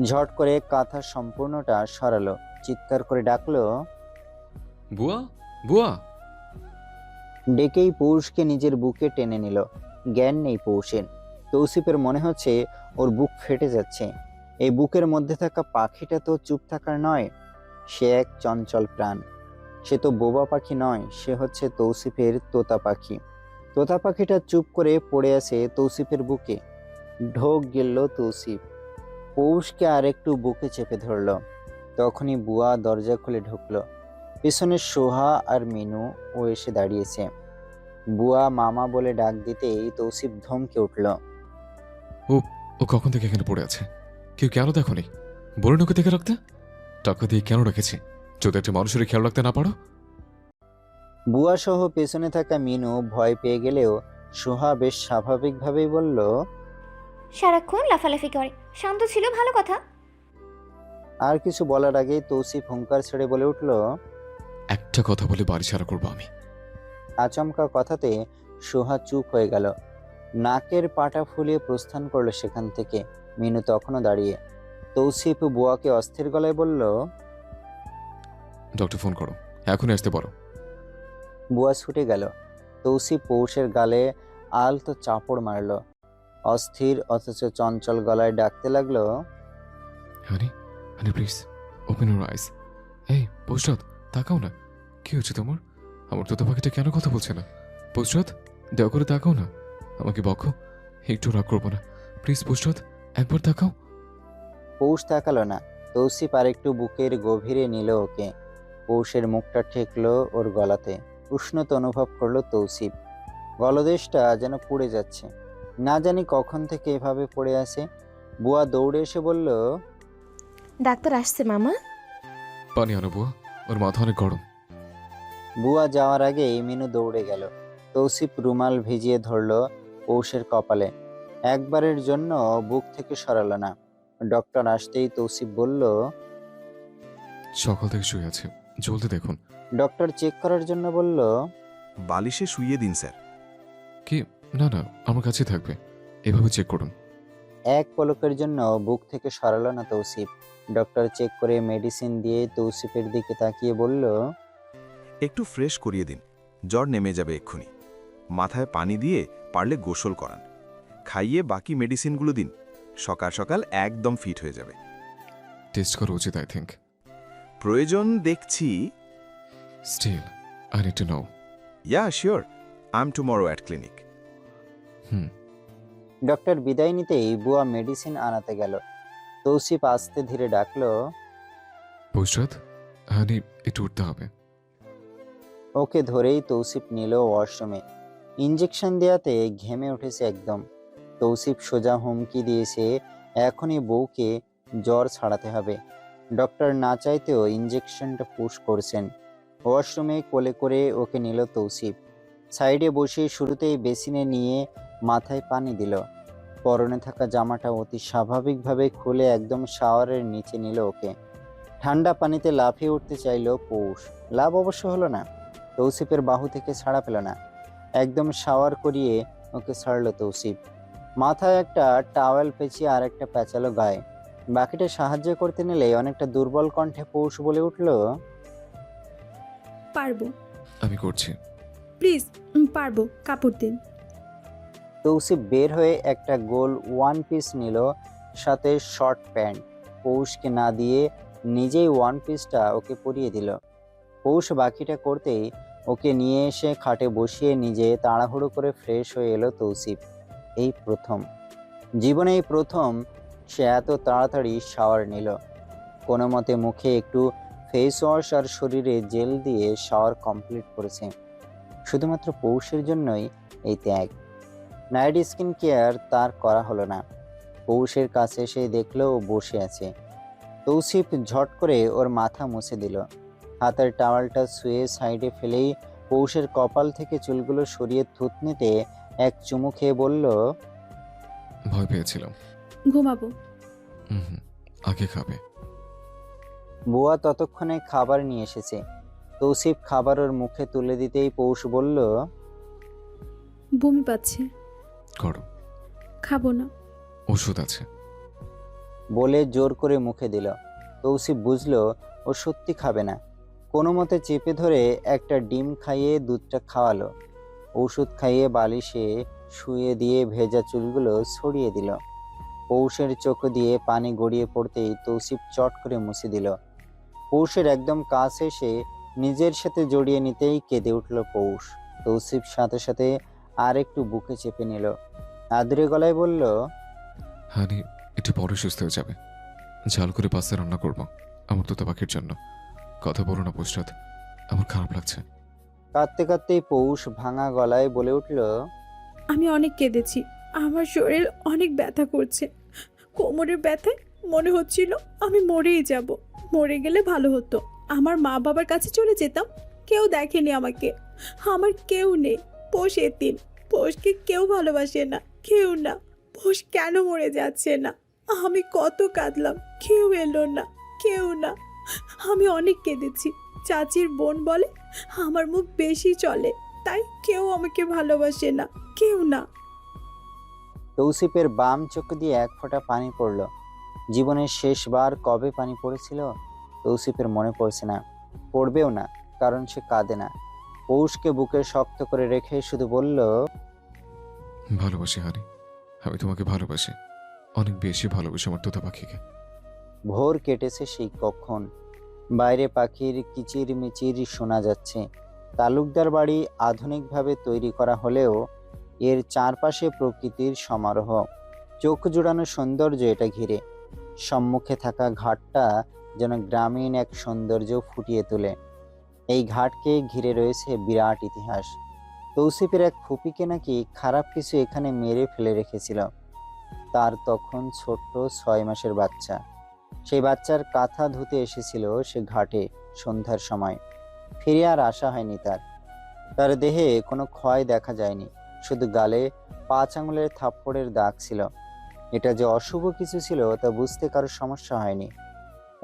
S1: ঝট করে কাঁথা সম্পূর্ণটা সরালো, চিৎকার করে ডাকলো,
S7: বুয়া, বুয়া।
S1: ডেকেই পৌষকে নিজের বুকে টেনে নিল। জ্ঞান নেই পৌষের। তৌসিফের মনে হচ্ছে ওর বুক ফেটে যাচ্ছে। এই বুকের মধ্যে থাকা পাখিটা তো চুপ থাকার নয়, সে এক চঞ্চল প্রাণ। সে তো বোবা পাখি নয়, সে হচ্ছে তৌসিফের তোতা পাখি। তোতা পাখিটা চুপ করে পড়ে আছে তৌসিফের বুকে। ঢোক গেল তৌসিফ। পৌষকে আর একটু বুকে চেপে ধরল। তখনই বুয়া দরজা খুলে ঢুকলো। পিছনে সোহা আর মিনু ও এসে দাঁড়িয়েছে। বুয়া মামা বলে ডাক দিতেই তৌসিফ ধমকে উঠল।
S7: ও ও কখন থেকে এখানে পড়ে আছে? কেউ কেন দেখোনি? বলুন ওকে দেখে রাখতে। টাকা দিয়ে কেন রেখেছি? যদি একটা মানুষের খেয়াল রাখতে না পারো?
S1: বুয়া সহ পেছনে থাকা মিনু ভয় পেয়ে গেলেও সোহা বেশ স্বাভাবিকভাবেই বলল,
S8: সারাক্ষণ লাফালাফি করে, শান্ত ছিল ভালো কথা।
S1: আর কিছু বলার আগেই তৌসিফ হুঙ্কার ছেড়ে বলে উঠল।
S7: একটা কথা বলে বাড়ি ছাড়া করবো আমি।
S1: আচমকা কথাতে সোহা চুপ হয়ে গেল। নাকের পাটা ফুলিয়ে প্রস্থান করলো সেখান থেকে। মিনু তখনও দাঁড়িয়ে। তৌসিফ বুয়াকে অস্থির গলায় বলল,
S7: ডক্টর ফোন করো, এখনই আসতে পারো।
S1: বুয়া ছুটে গেল। তৌসিফ পৌষের গালে আলতো চাপড় মারল। অস্থির অথচ চঞ্চল গলায় ডাকতে লাগলো,
S7: হানি, হানি প্লিজ ওপেন ইউর আইস। এই পুষ্টরাত, তাকাও না। কি হচ্ছে তোমার? আমার তোতা পাখিটা কেন কথা বলছে না? পুষ্টরাত, দয়া করে তাকাও না। আমাকে বকো, একটু রাগ করবো না। প্লিজ পুষ্টরাত, একবার তাকাও।
S1: পৌষ তাকালো না। তৌসিফ আরেকটু বুকের গভীরে নিল ওকে। পৌষের মুখটা ঠেকলো ওর গলাতে। উষ্ণতা অনুভব করলো তৌসিফ। গলদেশটা যেন পুড়ে যাচ্ছে। না জানি কখন থেকে এভাবে পড়ে আছে। বুয়া দৌড়ে এসে বলল,
S2: ডাক্তার আসছে মামা।
S7: পানি আনো বুয়া, ওর মাথা অনেক গরম।
S1: বুয়া যাওয়ার আগেই মিনু দৌড়ে গেল। তৌসিফ রুমাল ভিজিয়ে ধরল পৌষের কপালে। একবারের জন্য বুক থেকে সরালো না। ডক্টর আসতেই তৌসিফ বলল,
S7: সকাল থেকে শুয়ে আছে, জলদি দেখুন।
S1: ডক্টর চেক করার জন্য বলল,
S12: বালিশে শুইয়ে দিন স্যার।
S7: কি? না না, আমার কাছে থাকবে, এভাবে চেক করুন।
S1: এক পলকের জন্য বুক থেকে সরালো না তৌসিফ। ডক্টর চেক করে মেডিসিন দিয়ে তৌসিফের দিকে তাকিয়ে বলল,
S12: একটু ফ্রেশ করিয়ে দিন, জ্বর নেমে যাবে এক্ষুনি। মাথায় পানি দিয়ে পারলে গোসল করান, খাইয়ে বাকি মেডিসিনগুলো দিন। সকাল সকাল একদম ফিট হয়ে যাবে।
S7: টেস্ট করা উচিত আই থিঙ্ক।
S12: প্রয়োজন দেখছি।
S7: Still I need to know.
S12: Yeah sure, I am tomorrow at clinic.
S1: Doctor বিদায় নিতেই বুয়া মেডিসিন আনাতে গেল। তৌসিফ আস্তে ধীরে ডাকলো,
S7: পুষ্টরাত, হানি একটু উঠতে হবে।
S1: ওকে ধরেই তৌসিফ নিল ওয়াশরুমে। ইঞ্জেকশন দেয়াতে ঘেমে উঠেছে একদম। তৌসিফ সোজা হুমকি দিয়েছে এখনই বউকে জ্বর ছাড়াতে হবে। ডক্টর না চাইতেও ইঞ্জেকশনটা পুশ করছেন। ওয়াশরুমে কোলে করে ওকে নিল তৌসিফ। সাইডে বসে শুরুতেই বেসিনে নিয়ে মাথায় পানি দিল। পরনে থাকা জামাটা অতি স্বাভাবিকভাবে খুলে একদম শাওয়ারের নিচে নিল ওকে। ঠান্ডা পানিতে লাফিয়ে উঠতে চাইল পৌষ। লাভ অবশ্য হলো না, তৌসিফের বাহু থেকে ছাড়া পেল না। একদম শাওয়ার করিয়ে ওকে ছাড়ল তৌসিফ। মাথায় একটা টাওয়েল পেঁচিয়ে আর একটা প্যাঁচালো গায়ে। বাকিটা সাহায্য করতে নিলে অনেকটা দুর্বল কণ্ঠে পৌষ বলে উঠল,
S5: পারবো,
S7: আমি করছি।
S5: প্লিজ, পারবো, কাপড় দিন।
S1: তৌসিফ বের হয়ে একটা গোল ওয়ান পিস নিল, সাথে শর্ট প্যান্ট। পৌষকে না দিয়ে নিজেই ওয়ান পিসটা ওকে পরিয়ে দিল। পৌষ বাকিটা করতেই ওকে নিয়ে এসে খাটে বসিয়ে নিজে তাড়াহুড়ো করে ফ্রেশ হয়ে এলো তৌসিফ। এই প্রথম জীবনে, এই প্রথম সে এত তাড়াতাড়ি শাওয়ার নিল। কোনো মতে মুখে একটু ফেস ওয়াশ আর শরীরে জেল দিয়ে শাওয়ার কমপ্লিট করেছে। শুধুমাত্র পৌষের জন্যই এই ত্যাগ। নাইট স্কিন কেয়ার তার করা হলো না। পৌষের কাছে এসে দেখলো ও বসে আছে। তৌসিফ ঝট করে ওর মাথা মুছে দিল। হাতের টাওয়ালটা শুয়ে সাইডে ফেলেই পৌষের কপাল থেকে চুলগুলো সরিয়ে থুতনিতে এক চুমু খেয়ে বলল,
S7: ভয় পেয়েছিলাম।
S5: ঘুমাবো।
S7: হুম, আগে খাবে।
S1: বুয়া ততক্ষণে খাবার নিয়ে এসেছে। তৌসিফ খাবার ওর মুখে তুলে দিতেই পৌষ বলল,
S5: বমি পাচ্ছে,
S7: করো।
S5: খাবো না।
S7: ওষুধ আছে।
S1: বলে জোর করে মুখে দিল। তৌসিফ বুঝলো ও সত্যি খাবে না। কোনো মতে চেপে ধরে একটা ডিম খাইয়ে দুধটা খাওয়ালো। ওষুধ খাইয়ে বালিশে শুয়ে দিয়ে ভেজা চুলগুলো ছড়িয়ে দিল। পৌষের চোখ দিয়ে পানি গড়িয়ে পড়তেই তৌসিফ চট করে মুছে দিল। পৌষের একদম কাছে এসে নিজের সাথে জড়িয়ে নিতেই কেঁদে উঠল পৌষ। তৌসিফ সাথে সাথে আর একটু বুকে চেপে নিল। আদুরে গলায় বলল,
S7: হানি, একটু পরে সুস্থ হয়ে যাবে। ঝাল করে পাস্তা রান্না করবো আমার তোতা পাখির জন্য। কথা বলো না পুষ্টাত, আমার খারাপ লাগছে।
S1: কাঁদতে কাঁদতেই পৌষ ভাঙা গলায় বলে উঠল,
S5: আমি অনেক কেঁদেছি, আমার শরীর অনেক ব্যথা করছে। কোমরের ব্যথায় মনে হচ্ছিল আমি মরেই যাব। মরে গেলে ভালো হতো, আমার মা বাবার কাছে চলে যেতাম। কেউ দেখেনি আমাকে, আমার কেউ নেই। পোষ এতিম, পোষকে কেউ ভালোবাসে না, কেউ না। পোষ কেন মরে যাচ্ছে না? আমি কত কাঁদলাম, কেউ এলো না, কেউ না। আমি অনেক কেঁদেছি। চাচির বোন বলে আমার মুখ বেশি চলে, তাই কেউ আমাকে ভালোবাসে না, কেউ না।
S1: তৌসিফের বাম চোখ দিয়ে এক ফোঁটা পানি পড়ল। জীবনের শেষবার কবে পানি পড়েছিল তৌসিফের মনে পড়ছে না, পড়বেও না, কারণ সে কাঁদে না। পৌষকে বুকে শক্ত করে রেখে শুধু বলল,
S7: ভালোবাসি হানি, আমি তোমাকে ভালোবাসি, অনেক বেশি ভালোবাসি আমার তোতা পাখিকে।
S1: ভোর কেটেছে সেই কখন। বাইরে পাখির কিচির মিচির শোনা যাচ্ছে। তালুকদার বাড়ি আধুনিকভাবে তৈরি করা হলেও এর চারপাশে প্রকৃতির সমারোহ। চোখ জুড়ানো সৌন্দর্য এটা ঘিরে। সম্মুখে থাকা ঘাটটা যেন গ্রামীণ এক সৌন্দর্য ফুটিয়ে তোলে। এই ঘাটকে ঘিরে রয়েছে বিরাট ইতিহাস। তৌসিফের এক ফুপিকে নাকি খারাপ কিছু এখানে মেরে ফেলে রেখেছিল। তার তখন ছোট্ট 6 মাসের বাচ্চা। সেই বাচ্চার কাঁথা ধুতে এসেছিল সে ঘাটে সন্ধ্যার সময়। ফিরে আর আসা হয়নি তার। তার দেহে কোনো ক্ষয় দেখা যায়নি, শুধু গালে 5 আঙুলের থাপ্পড়ের দাগ ছিল। এটা যে অশুভ কিছু ছিল তা বুঝতে কারো সমস্যা হয়নি।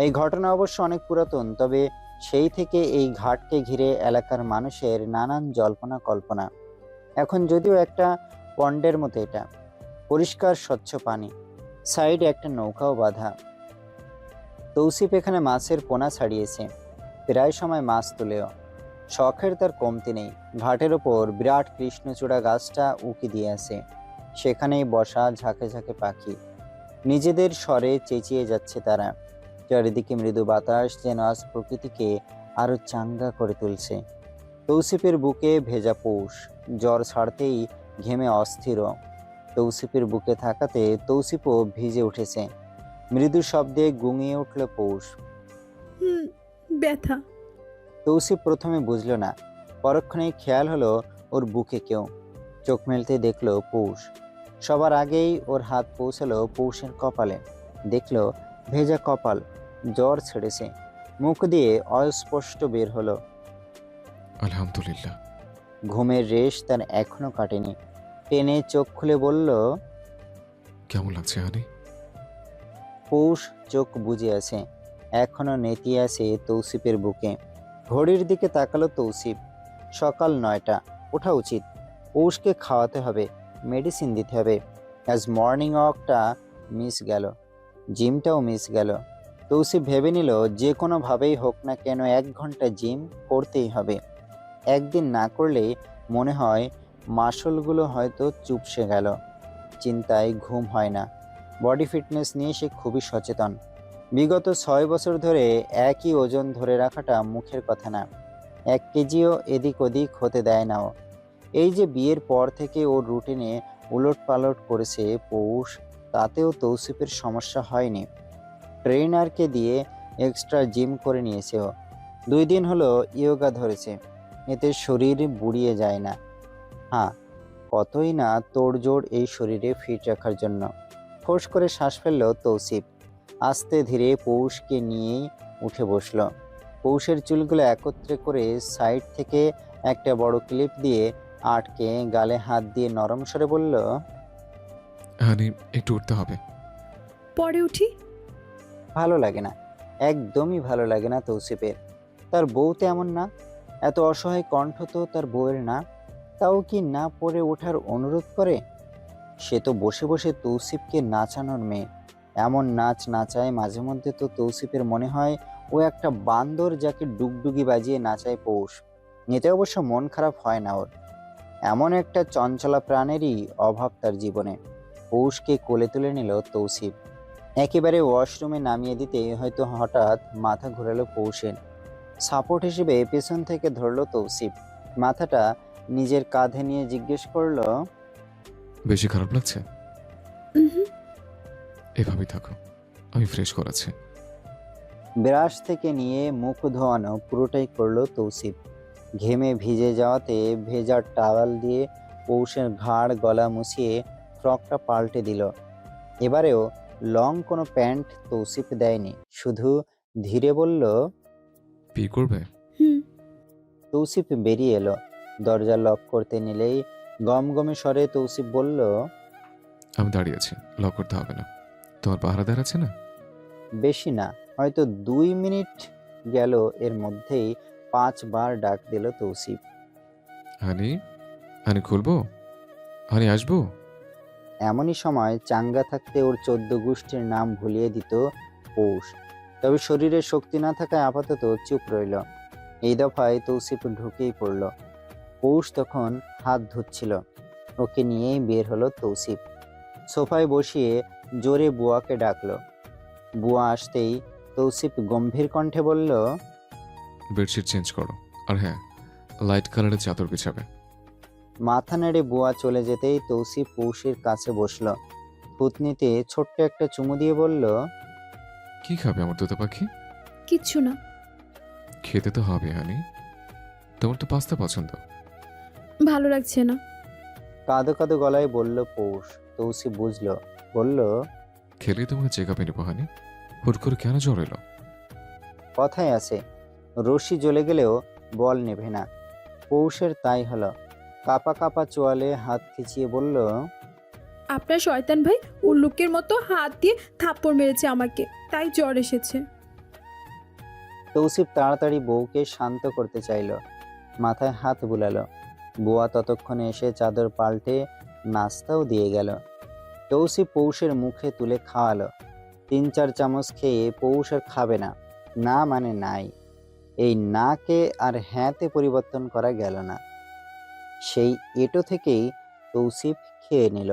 S1: এই ঘটনা অবশ্য অনেক পুরাতন, তবে সেই থেকে এই ঘাটকে ঘিরে এলাকার মানুষের নানান জল্পনা কল্পনা। এখন যদিও একটা পন্ডের মতো এটা, পরিষ্কার স্বচ্ছ পানি, সাইডে একটা নৌকাও বাঁধা। তৌসিফ এখানে মাছের পোনা ছাড়িয়েছে, প্রায় সময় মাছ তুলেও। শখের তার কমতি নেই। ঘাটের ওপর বিরাট কৃষ্ণচূড়া গাছটা উকি দিয়ে আছে, সেখানেই বসা ঝাঁকে ঝাঁকে পাখি। নিজেদের স্বরে চেঁচিয়ে যাচ্ছে তারা। চারিদিকে মৃদু বাতাস যেন আজ প্রকৃতিকে আরো চাঙ্গা করে তুলছে। তৌসিফের বুকে ভেজা পৌষ, জ্বর ছাড়তেই ঘেমে অস্থির। তৌসিফের বুকে থাকাতে তৌসিফও ভিজে উঠেছে। মৃদু শব্দে গুঙিয়ে উঠল পৌষ।
S5: ব্যথা।
S1: তৌসিফ প্রথমে বুঝল না, পরক্ষণেই খেয়াল হলো ওর বুকে কেউ। চোখ মেলতে দেখলো পৌষ। সবার আগেই ওর হাত পৌঁছালো পৌষের কপালে। দেখলো ভেজা কপাল, জ্বর ছেড়েছে, মুখ দিয়ে অস্পষ্ট বের হলো।
S7: আলহামদুলিল্লাহ।
S1: ঘুমের রেশ তার এখনো কাটেনি। টেনে চোখ খুলে বলল,
S7: কেমন লাগছে হানি?
S1: পৌষ চোখ বুজে আছে, এখনো নেতিয়ে আছে তৌসিফের বুকে। ঘড়ির দিকে তাকালো তৌসিফ। সকাল 9টা, ওঠা উচিত। পৌষকে খাওয়াতে হবে, মেডিসিন দিতে হবে। আজ মর্নিং ওয়াকটা মিস গেল, জিমটাও মিস গেল। তৌসিফ ভেবে নিল যে কোনোভাবেই হোক না কেন 1 ঘন্টা জিম করতেই হবে। একদিন না করলে মনে হয় মাসলগুলো হয়তো চুপসে গেল। চিন্তায় ঘুম হয় না। বডি ফিটনেস নিয়ে সে খুবই সচেতন। বিগত 6 বছর ধরে একই ওজন ধরে রাখাটা মুখের কথা না। 1 কেজিও এদিক ওদিক হতে দেয় না ও। এই যে বিয়ের পর থেকে ওর রুটিনে উলটপালট করেছে পৌষ, তাতেও তৌসিফের সমস্যা হয়নি। ট্রেনারকে দিয়ে এক্সট্রা জিম করে নিয়েছে ও। 2 দিন হলো ইয়োগা ধরেছে, এতে শরীর বুড়িয়ে যায় না। হ্যাঁ, কতই না তোড়জোড় এই শরীরে ফিট রাখার জন্য। ফোঁস করে শ্বাস ফেলল তৌসিফ। আস্তে ধীরে পৌষকে নিয়েই উঠে বসল। পৌষের চুলগুলো একত্রে করে সাইড থেকে একটা বড় ক্লিপ দিয়ে আটকে গালে হাত দিয়ে নরম স্বরে বলল,
S7: হানি, একটু উঠতে হবে।
S5: পরে উঠি।
S1: ভালো লাগে না, একদমই ভালো লাগে না তৌসিফের। তার বউ তো এমন না, এত অসহায় কণ্ঠ তো তার বউয়ের না, তাও কি না পড়ে ওঠার অনুরোধ করে? সে তো বসে বসে তৌসিফকে নাচানোর মেয়ে। এমন নাচ নাচায় মাঝে মধ্যে তো তৌসিফের মনে হয় ও একটা বান্দর যাকে ডুগডুগি বাজিয়ে নাচায় পৌষ। এতে অবশ্য মন খারাপ হয় না ওর। এমন একটা চঞ্চলা প্রাণেরই অভাব তার জীবনে। পৌষকে কোলে তুলে নিল তৌসিফ। একেবারে ওয়াশরুমে নামিয়ে দিতে হয়তো হঠাৎ মাথা ঘোরালো পৌষের। সাপোর্ট হিসেবে পেছন থেকে ধরল তৌসিফ। মাথাটা নিজের কাঁধে নিয়ে জিজ্ঞেস করলো,
S7: বেশি খারাপ লাগছে?
S5: উহুম।
S7: এভাবেই থাকো, আমি ফ্রেশ করাচ্ছি।
S1: ব্রাশ থেকে নিয়ে মুখ ধোয়ানো পুরোটাই করলো তৌসিফ। ঘেমে ভিজে যাওয়াতে ভেজা টাওয়াল দিয়ে পৌষের ঘাড় গলা মুছিয়ে ফ্রকটা পাল্টে দিল। এবারেও লং কোনো প্যান্ট তৌসিফ দেয়নি, শুধু ধীরে বলল,
S7: পি করবে?
S5: হুম।
S1: তৌসিফ বেরিয়ে এলো। দরজা লক করতে নিলেই গমগমে স্বরে তৌসিফ বলল,
S7: আমি দাঁড়িয়ে আছি, লক করতে হবে না। তোমার পাহারাদার আছে না?
S1: বেশি না, হয়তো 2 মিনিট গেল, এর মধ্যেই 5 বার ডাক দিল তৌসিফ।
S7: হানি, হানি খুলবো? হানি আসবো?
S1: এমনই সময় চাঙ্গা থাকতে ওর 14 গোষ্ঠীর নাম ভুলিয়ে দিত পৌষ। তবে শরীরে শক্তি না থাকায় আপাতত চুপ রইল। এই দফায় তৌসিফ ঢুকেই পড়ল। পৌষ তখন হাত ধুচ্ছিল। ওকে নিয়েই বের হলো তৌসিফ। সোফায় বসিয়ে জোরে বুয়াকে ডাকলো। বুয়া আসতেই তৌসিফ গম্ভীর কণ্ঠে বলল,
S7: বেডশিট চেঞ্জ করো, আর হ্যাঁ, লাইট কালারের চাদর বিছাবে।
S1: মাথা নেড়ে বুয়া চলে যেতেই তৌসিফ পৌষের কাছে বসল। থুতনিতে ছোট্ট একটা চুমু দিয়ে বলল,
S7: কি খাবে আমার তোতা পাখি?
S5: কিচ্ছু না।
S7: খেতে তো হবে হানি, তোমার তো পাস্তা পছন্দ।
S5: ভালো লাগছে না।
S1: কাঁদো কাঁদো গলায় বলল পৌষ। তৌসিফ বুঝল, বলল,
S7: খেলে তোমাকে চেক আপে নেবো হানি। হুট করে কেন জ্বর এলো?
S1: কথায় আছে, রশি জ্বলে গেলেও বল নেভে না। পৌষের তাই হলো। কাপা কাপা চোয়ালে হাত খিচিয়ে বলল,
S5: আপনার শয়তান ভাই উল্লুকের মতো হাত দিয়ে থাপ্পড় মেরেছে আমাকে, তাই জ্বর এসেছে।
S1: তৌসিফ তাড়াতাড়ি বউকে শান্ত করতে চাইল, মাথায় হাত বুলালো। বুয়া ততক্ষণে এসে চাদর পাল্টে নাস্তাও দিয়ে গেল। তৌসিফ পৌষের মুখে তুলে খাওয়ালো। 3-4 চামচ খেয়ে পৌষ আর খাবে না। না মানে নাই। এই নাকে আর হ্যাঁতে পরিবর্তন করা গেল না। সেই এটো থেকেই তৌসিফ খেয়ে নিল।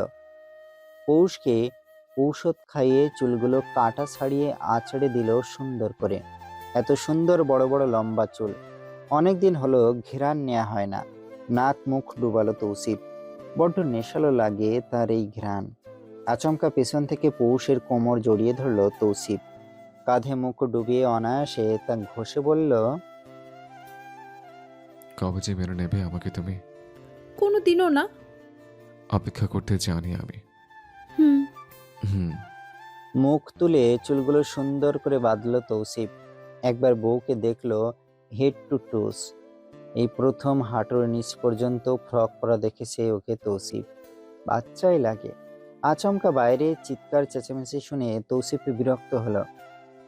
S1: পৌষকে ঔষধ খাইয়ে চুলগুলো কাটা ছাড়িয়ে আঁচড়ে দিল সুন্দর করে। এত সুন্দর বড় বড় লম্বা চুল। অনেকদিন হলো ঘেরান নেওয়া হয় না। নাক মুখ ডুবালো তৌসিফ। বড্ড নেশালো লাগে তার এই ঘ্রাণ। আচমকা পেছন থেকে পৌষের কোমর জড়িয়ে ধরল তৌসিফ। কাঁধে মুখ ডুবিয়ে অনায়াসে তা ঘষে বলল,
S7: কবে যে মেনে নেবে আমাকে তুমি?
S5: কোনো দিনও না।
S7: অপেক্ষা করতে জানি আমি।
S5: হুম।
S7: হুম,
S1: মুখ তুলে চুলগুলো সুন্দর করে বাঁধল তৌসিফ। একবার বউকে দেখলো হেড টু টোস। এই প্রথম হাঁটুর নিচ পর্যন্ত ফ্রক পরা দেখেছে ওকে তৌসিফ। বাচ্চাই লাগে। আচমকা বাইরে চিৎকার চেঁচামেচি শুনে তৌসিফ বিরক্ত হলো।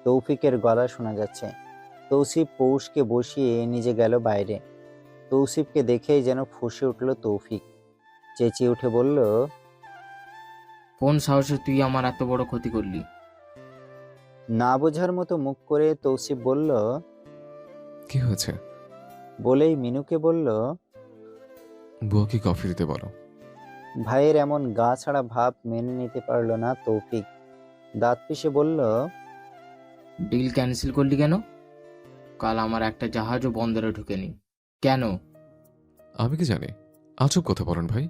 S1: তৌফিকের গলা শোনা যাচ্ছে। তৌসিফ পৌষকে বসিয়ে নিজে গেল বাইরে। তৌসিফকে দেখেই যেন ফুঁসে উঠল তৌফিক। চেঁচিয়ে উঠে বলল,
S6: কোন সাহসে তুই আমার এত বড় ক্ষতি করলি?
S1: না বোঝার মতো মুখ করে তৌসিফ বলল,
S7: কি হয়েছে?
S1: বলেই মিনুকে বলল,
S7: বুয়াকে কফি দিতে বলো।
S1: ভাইয়ের এমন গা ছাড়া ভাব মেনে নিতে পারল না তৌফিক। দাঁত পিষে বলল,
S6: ডিল ক্যান্সেল করলি কেন? কাল আমার একটা জাহাজও বন্দরে ঢুকেনি কেন?
S7: আমি কি জানি? আজব কথা বলেন ভাই।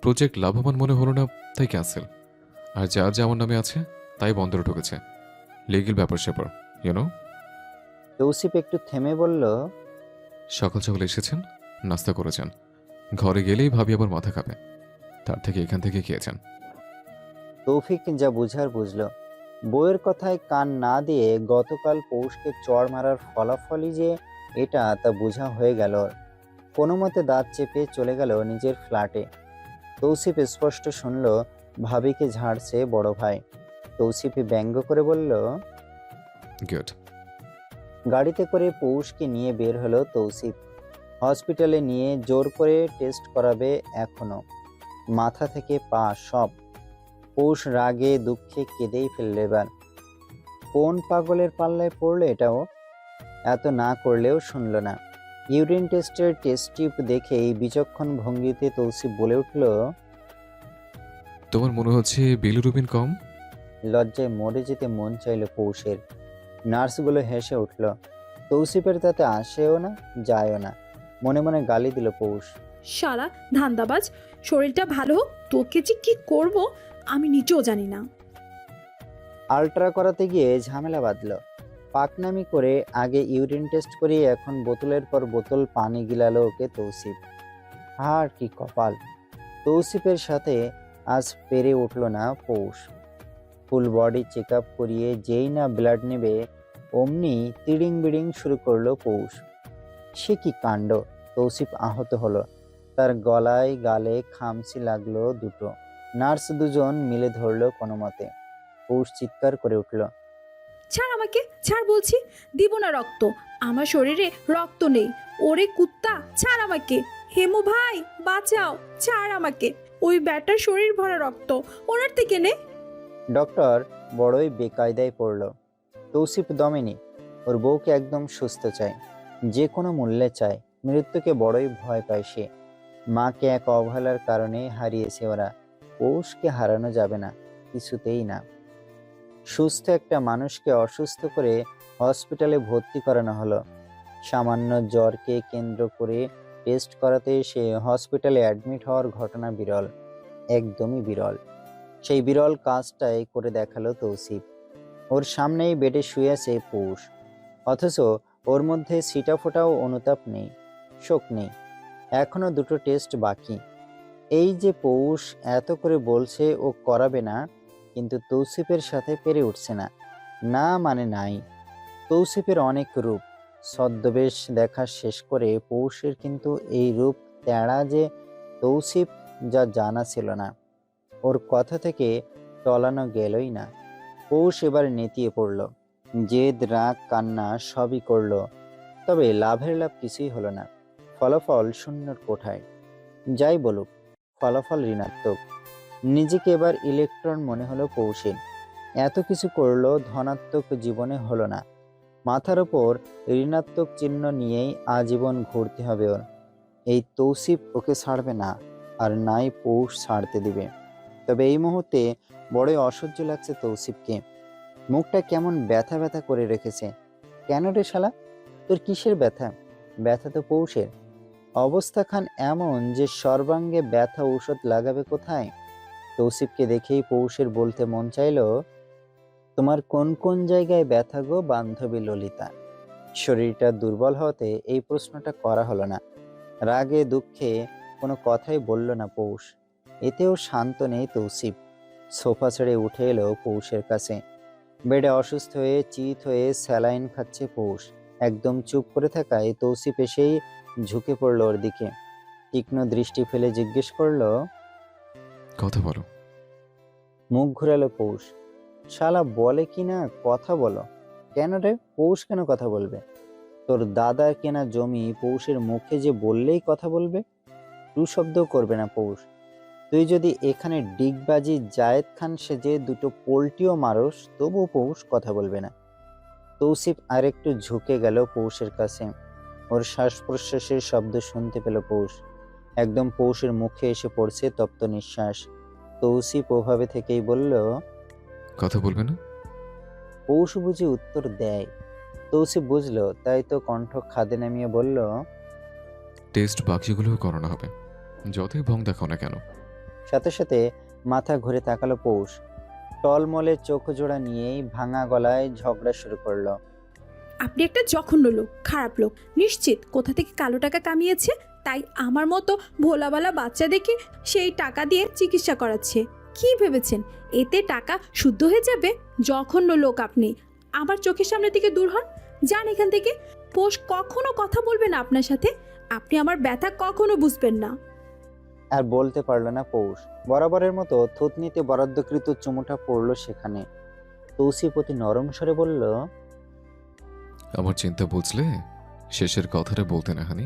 S7: প্রজেক্ট লাভবান মনে হলো না তাই ক্যান্সেল। আর যার যেমন নামে আছে তাই বন্দরে ঢুকেছে। লিগেল ব্যাপার স্যাপার ইউনো।
S1: তৌসিফ একটু থেমে বলল,
S7: সকাল সকাল এসেছেন, নাস্তা করেছেন, ঘরে গেলেই ভাবি আবার মাথা খাবে, তার থেকে এখান থেকে খেয়েছেন।
S1: তৌফিক যা বুঝার বুঝলো। বউয়ের কথায় কান না দিয়ে গতকাল পৌষকে চড় মারার ফলাফলই যে এটা তা বোঝা হয়ে গেল ওর। কোনো মতে দাঁত চেপে চলে গেল নিজের ফ্ল্যাটে। তৌসিফ স্পষ্ট শুনল ভাবিকে ঝাড়ছে বড় ভাই। তৌসিফ ব্যঙ্গ করে বলল,
S7: গুড।
S1: গাড়িতে করে পৌষকে নিয়ে বের হলো তৌসিফ। হসপিটালে নিয়ে জোর করে টেস্ট করাবে এখনো, মাথা থেকে পা সব। পৌষ রাগে দুঃখে কেঁদেই ফেললে এবার। কোন পাগলের পাল্লায় পড়লো এটাও? এত না করলেও শুনল না। ইউরিন টেস্টের টেস্ট টিউব দেখেই বিচক্ষণ ভঙ্গিতে তৌসিফ বলে উঠল,
S7: তোমার মনে হচ্ছে বিলিরুবিন কম?
S1: লজ্জায় মরে যেতে মন চাইল পৌষের। নার্সগুলো হেসে উঠল। তৌসিফের তাতে আসেও না যায়ও না। মনে মনে গালি দিল পৌষ।
S5: শালা ধান্দাবাজ, শরীরটা ভালো হোক, তোকে যে কি করব আমি নিজেও জানি না।
S1: আল্ট্রা করাতে গিয়ে ঝামেলা বাঁধল। পাকনামি করে আগে ইউরিন টেস্ট করিয়ে এখন বোতলের পর বোতল পানি গিলালো ওকে তৌসিফ। আর কি কপাল! তৌসিফের সাথে আজ পেরে উঠল না পৌষ। ফুল বডি চেক আপ করিয়ে যেই না ব্লাড নেবে অমনি তিড়িং বিড়িং শুরু করলো পৌষ। সে কি কাণ্ড! তৌসিফ আহত হলো। তার গলায় গালে খামচি লাগলো দুটো। নার্স দুজন মিলে ধরলো কোনো মতে। পৌষ চিৎকার করে উঠল,
S5: ছাড় আমাকে, ছাড় বলছি, দিব না রক্ত। আমার শরীরে রক্ত নেই। ওরে কুত্তা, ছাড় আমাকে। হেমু ভাই বাঁচাও, ছাড় আমাকে। ওই ব্যাটার শরীর ভরা রক্ত, ওনার থেকে নে।
S1: ডক্টর বড়ই বেকায়দায় পড়ল। তৌসিফ দমেনি। ওর বউকে একদম সুস্থ চায়, যে কোনো মূল্যে চায়। মৃত্যুকে বড়ই ভয় পায় সে। মাকে এক অবহেলার কারণে হারিয়েছে ওরা। পৌষকে হারানো যাবে না, কিছুতেই না। সুস্থ একটা মানুষকে অসুস্থ করে হসপিটালে ভর্তি করানো হলো। সামান্য জ্বরকে কেন্দ্র করে টেস্ট করাতে সে হসপিটালে অ্যাডমিট হওয়ার ঘটনা বিরল, একদমই বিরল। সেই বিরল কাজটাই করে দেখালো তৌসিফ। ওর সামনেই বেডে শুয়ে আছে পৌষ, অথচ ওর মধ্যে ছিটাফোটাও অনুতাপ নেই, শোক নেই। এখনো দুটো টেস্ট বাকি। এই যে পৌষ এত করে বলছে ও করাবে না, কিন্তু তৌসিফের সাথে পেরে উঠছে না। না মানে নাই। তৌসিফের অনেক রূপ। ছদ্মবেশ দেখা শেষ করে পৌষের কিন্তু এই রূপ তেড়া যে তৌসিফ যা জানা ছিল না। ওর কথা থেকে টলানো গেলই না। পৌষ এবার নেতিয়ে পড়ল। জেদ রাগ কান্না সবই করল, তবে লাভের লাভ কিছুই হলো না। ফলাফল শূন্যর কোঠায়। যাই বলুক, ফলাফল ঋণাত্মক। নিজেকে এবার ইলেকট্রন মনে হলো পৌষের। এত কিছু করলো, ধনাত্মক জীবনে হলো না। মাথার ওপর ঋণাত্মক চিহ্ন নিয়েই আজীবন ঘুরতে হবে ওর। এই তৌসিফ ওকে ছাড়বে না, আর নাই পৌষ ছাড়তে দিবে। তবে এই মুহূর্তে বড়ই অসহ্য লাগছে তৌসিফকে। মুখটা কেমন ব্যথা ব্যথা করে রেখেছে। কেন রে শালা, তোর কিসের ব্যথা? ব্যথা তো পৌষের। অবস্থাখান এমন যে সর্বাঙ্গে ব্যথা ঔষধ লাগাবে কোথায়? তৌসিফকে দেখেই পৌষের বলতে মন চাইল, তোমার কোন কোন জায়গায় ব্যথা গো বান্ধবী ললিতা? শরীরটা দুর্বল হওয়াতে এই প্রশ্নটা করা হলো না। রাগে দুঃখে কোনো কথাই বলল না পৌষ। এতেও শান্ত নেই তৌসিফ। সোফা ছেড়ে উঠে এলো পৌষের কাছে। বেডে অসুস্থ হয়ে চিত হয়ে স্যালাইন খাচ্ছে পৌষ। একদম চুপ করে থাকায় তৌসিফ এসেই ঝুঁকে পড়ল ওর দিকে। তীক্ষ্ণ দৃষ্টি ফেলে জিজ্ঞেস করলো।
S7: কথা বলো।
S1: মুখ ঘুরালো পৌষ। শালা বলে কি না কথা বলো। কেন রে, পৌষ কেন কথা বলবে? তোর দাদার কেনা জমি পৌষের মুখে যে বললেই কথা বলবে? টু শব্দ করবে না পৌষ। তুই যদি এখানে ডিগবাজি জায়েদ খান সেজে দুটো পোল্টিও মারস তবুও পৌষ কথা বলবে না। তৌসিফ আরেকটু ঝুঁকে গেল পৌষের কাছে। ওর শ্বাস প্রশ্বাসের শব্দ শুনতে পেল পৌষ। একদম পৌষের মুখে এসে পড়ছে তপ্ত নিঃশ্বাস। তৌসিফ ওভাবে থেকেই বলল।
S7: কথা বলবে না?
S1: পৌষ বুঝি উত্তর দেয়। তৌসিফ বুঝলো, তাই তো কণ্ঠ খাদে নামিয়ে বলল।
S7: টেস্ট বাকিগুলোও করানো হবে, যতই ভং দেখাও না কেন।
S1: সাথে সাথে মাথা ঘুরে তাকালো পৌষ। টলমলে চোখ জোড়া নিয়েই ভাঙা গলায় ঝগড়া শুরু করলো।
S5: আপনি একটা জঘন্য লোক, খারাপ লোক। নিশ্চিত কোথা থেকে কালো টাকা কামিয়েছে, তাই আমার মতো ভোলাবালা বাচ্চা দেখে সেই টাকা দিয়ে চিকিৎসা করাচ্ছে। কি ভেবেছেন এতে টাকা শুদ্ধ হয়ে যাবে? জঘন্য লোক আপনি। আমার চোখের সামনে থেকে দূর হন, যান এখান থেকে। পোষ কখনো কথা বলবে না আপনার সাথে। আপনি আমার ব্যথা কখনো বুঝবেন না।
S1: আর বলতে পারল না পৌষ। বরাবরের মতো থুতনিতে বরাদ্দকৃত চুমুটা পড়ল সেখানে। তৌসিফ অতি নরম স্বরে বলল।
S7: আমার চিন্তা বুঝলে শেষের কথাটা বলতে না হানি।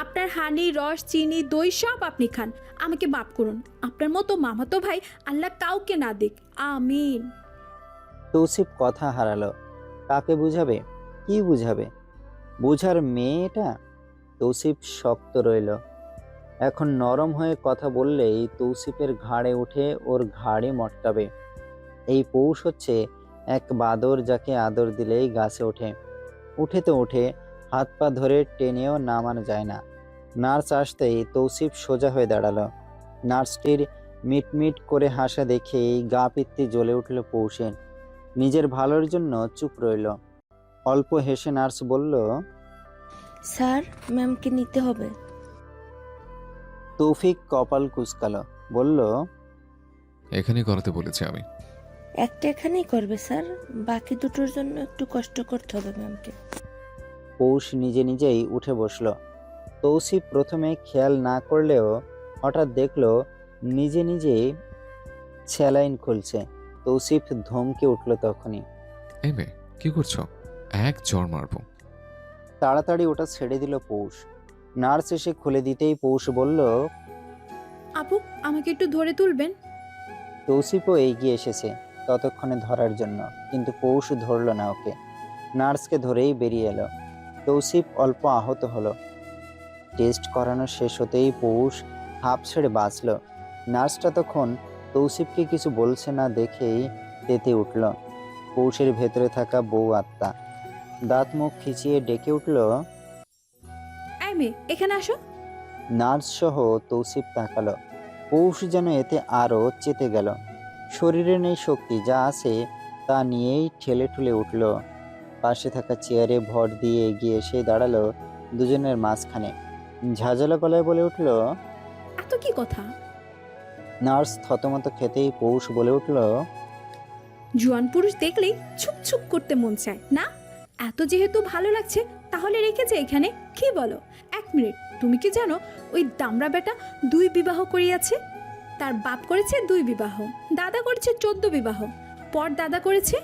S5: আপনার হানি, রস, চিনি, দই সব আপনি খান। আমাকে মাফ করুন। আপনার মতো মামাতো ভাই আল্লাহ কাউকে না দিক, আমিন।
S1: তৌসিফ কথা হারালো। কাকে বুঝাবে? কি বুঝাবে? বুঝার মেয়ে এটা? তৌসিফ শক্ত রইল। এখন নরম হয়ে কথা বললেই তৌসিফের ঘাড়ে উঠে ওর ঘাড়ে মটকাবে। এই পৌষ হচ্ছে এক বাদর, যাকে আদর দিলেই গাছে ওঠে। উঠে তো ওঠে, হাত পা ধরে টেনেও নামানো যায় না। নার্স আসতেই তৌসিফ সোজা হয়ে দাঁড়ালো। নার্সটির মিটমিট করে হাসা দেখেই গা পিত্তি জ্বলে উঠল পৌষের। নিজের ভালোর জন্য চুপ রইল। অল্প হেসে নার্স বলল।
S2: স্যার, ম্যামকে নিতে হবে।
S1: তৌফিক কপাল কুঁচকালো, বলল।
S7: এখানেই করাতে বলেছি আমি।
S2: একটা এখানেই করবে স্যার, বাকি দুটোর জন্য একটু কষ্ট করতে হবে ম্যামকে।
S1: পৌষ নিজে নিজেই উঠে বসলো। তৌসিফ প্রথমে খেয়াল না করলেও হঠাৎ দেখলো নিজে নিজেই স্যালাইন খুলছে। তৌসিফ ধমকে উঠল তখনই।
S7: এই মেয়ে, কি করছো? এক চড় মারবো।
S1: তাড়াতাড়ি ওটা ছেড়ে দিল পৌষ। নার্স এসে খুলে দিতেই পৌষ বলল।
S5: আপু, আমাকে একটু ধরে তুলবেন?
S1: তৌসিফও এগিয়ে এসেছে ততক্ষণে ধরার জন্য, কিন্তু পৌষ ধরল না ওকে। নার্সকে ধরেই বেরিয়ে এলো। তৌসিফ অল্প আহত হলো। টেস্ট করানো শেষ হতেই পৌষ হাঁপ ছেড়ে বাঁচল। নার্সটা তখন তৌসিফকে কিছু বলছে না দেখেই তেতে উঠল। পৌষের ভেতরে থাকা বউ আত্মা দাঁত মুখ খিচিয়ে ডেকে উঠল।
S5: এই মেয়ে, এখানে আসো।
S1: নার্স সহ তৌসিফ তাকালো। পৌষ যেন এতে আরো চেতে গেল। শরীরে নেই শক্তি, যা আছে তা নিয়েই ঠেলে ঠুলে উঠল। পাশে থাকা চেয়ারে ভর দিয়ে এগিয়ে এসে দাঁড়ালো দুজনের মাঝখানে। ঝাঁঝালো গলায় বলে উঠল।
S5: এত কি কথা?
S1: নার্স থতমত খেতেই পৌষ বলে উঠল।
S5: জোয়ান পুরুষ দেখলেই ছুপ ছুপ করতে মন চায় না? এত যেহেতু ভালো লাগছে, তাহলে রেখেছে এখানে, কি বলো? 1 মিনিট, তুমি কি জানো ওই দামড়া বেটা 2 বিবাহ করিয়াছে? তার বাপ করেছে 2 বিবাহ, দাদা করেছে 14 বিবাহ, পর দাদা করেছে।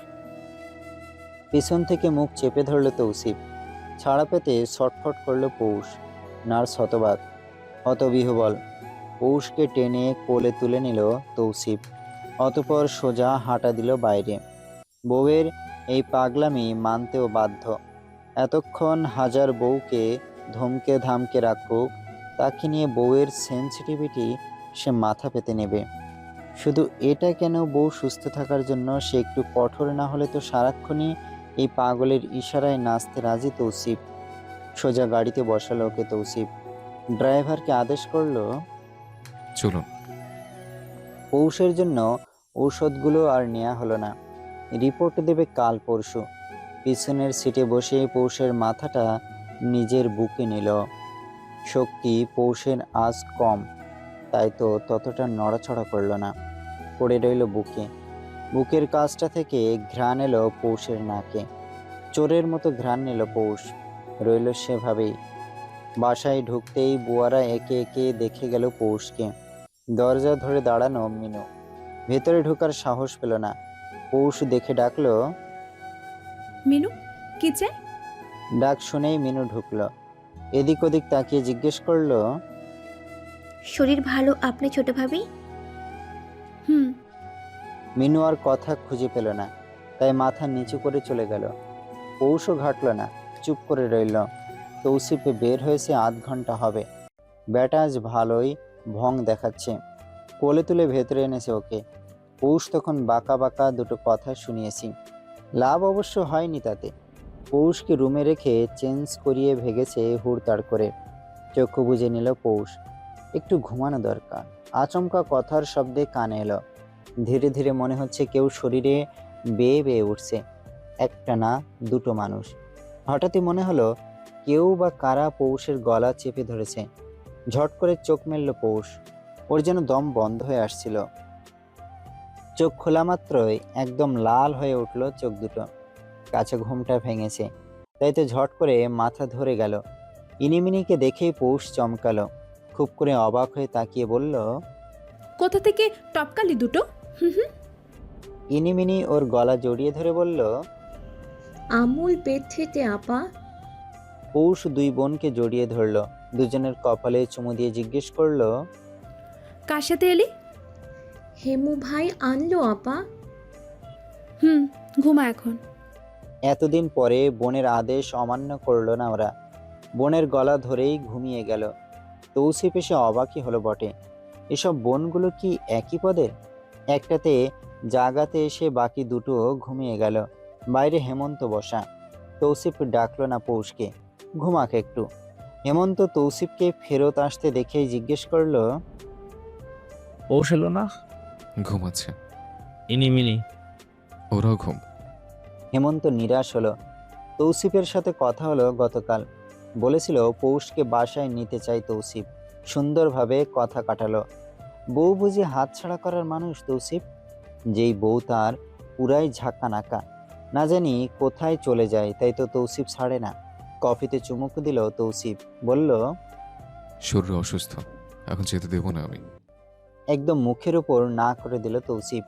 S1: পিছন থেকে মুখ চেপে ধরল তৌসিফ। ছাড়া পেতে ছটফট করল পৌষ। নার্স হতবাক, হতবিহ্বল। পৌষকে টেনে কোলে তুলে নিল তৌসিফ। অতপর সোজা হাঁটা দিল বাইরে। বউয়ের এই পাগলামি মানতেও বাধ্য। এতক্ষণ হাজার বউকে ধমকে ধামকে রাখুক, তাকে নিয়ে বউয়ের সেন্সিটিভিটি সে মাথা পেতে নেবে। শুধু এটা কেন, বউ সুস্থ থাকার জন্য সে একটু কঠোর না হলে তো সারাক্ষণই এই পাগলের ইশারায় নাচতে রাজি তৌসিফ। সোজা গাড়িতে বসালো ওকে তৌসিফ। ড্রাইভারকে আদেশ করলো।
S7: চলুন।
S1: পৌষের জন্য ঔষধগুলো আর নেওয়া হলো না। রিপোর্ট দেবে কাল পরশু। পিছনের সিটে বসে পৌষের মাথাটা নিজের বুকে নিল। শক্তি পৌষের আজ কম, তাই তো ততটা নড়াচড়া করল না, পড়ে রইল বুকে। বুকের কাছটা থেকে ঘ্রাণ এলো পৌষের নাকে। চোরের মতো ঘ্রাণ নিল পৌষ। রইল সেভাবেই। বাসায় ঢুকতেই বুয়ারা একে একে দেখে গেল পৌষকে। দরজা ধরে দাঁড়ানো মিনু। ভেতরে ঢোকার সাহস পেল না। পৌষ দেখে ডাকলো।
S5: মিনু, কি চাই?
S1: ডাক শুনেই মিনু ঢুকলো। এদিক ওদিক তাকিয়ে জিজ্ঞেস করলো,
S8: শরীর ভালো আপনি ছোট ভাবি?
S5: হুম।
S1: মিনু আর কথা খুঁজে পেল না, তাই মাথা নিচু করে চলে গেল। পৌষও ঘাটল না, চুপ করে রইল। তৌসিফে বের হয়েছে আধ ঘন্টা হবে। ব্যাটা আজ ভালোই ভং দেখাচ্ছে। কোলে তুলে ভেতরে এনেছে ওকে। পৌষ তখন বাঁকা বাঁকা দুটো কথা শুনিয়েছি। লাভ অবশ্য হয়নি তাতে। পৌষকে রুমে রেখে চেঞ্জ করিয়ে ভেগেছে হুড়তাড় করে। চক্ষু বুজে নিল পৌষ। একটু ঘুমানো দরকার। আচমকা কথার শব্দে কানে এলো। ধীরে ধীরে মনে হচ্ছে কেউ শরীরে বেয়ে বেয়ে উঠছে। একটা না, দুটো মানুষ। হঠাৎই মনে হলো কেউ বা কারা পৌষের গলা চেপে ধরেছে। ঝট করে চোখ মেলল পৌষ। ওর যেন দম বন্ধ হয়ে আসছিল। চোখ খোলা মাত্রই একদম লাল হয়ে উঠল চোখ দুটো। কাছে ঘুমটা ভেঙেছে, তাই তো ঝট করে মাথা ধরে গেল। ইনিমিনিকে দেখেই পৌষ চমকালো। খুব করে অবাক হয়ে তাকিয়ে বলল,
S5: কোথা থেকে টপকালি দুটো? হুম হুম।
S1: ইনিমিনি ওর গলা জড়িয়ে ধরে বলল।
S4: আমুল পেট থেকে আপা।
S1: পৌষ দুই বোনকে জড়িয়ে ধরল। দুজনের কপালে চুমু দিয়ে জিজ্ঞেস করলো,
S5: কার সাথে এলি?
S4: হেমু ভাই আনলো আপা।
S5: হুম, ঘুমা এখন।
S1: এতদিন পরে বোনের আদেশ অমান্য করলো না ওরা। বোনের গলা ধরেই ঘুমিয়ে গেল। তৌসিফ এসে অবাকই হলো বটে। এসব বোনগুলো কি একই পদের? একটাতে জাগাতে এসে বাকি দুটো ঘুমিয়ে গেল। বাইরে হেমন্ত বসা। তৌসিফ ডাকলো না পৌষকে, ঘুমাক একটু। হেমন্ত তৌসিফকে ফেরত আসতে দেখেই জিজ্ঞেস করলো,
S3: পৌষ এলো না?
S7: ঘুমাচ্ছে।
S3: ইনিমিনি।
S7: ওরাও ঘুম।
S1: হেমন্ত নিরাশ হলো। তৌসিফের সাথে কথা হলো গতকাল। বলেছিল পৌষকে বাসায় নিতে চাই তৌসিফ। সুন্দরভাবে কথা কাটালো। বউ বুঝি হাতছাড়া করার মানুষ তৌসিফ? যেই বউ তার পুরাই ঝাঁকা নাকা, না জানি কোথায় চলে যায়, তাই তো তৌসিফ ছাড়ে না। কফিতে চুমুক দিল তৌসিফ। বলল,
S7: শরীর অসুস্থ, এখন যেতে দেবো না আমি।
S1: একদম মুখের উপর না করে দিল তৌসিফ।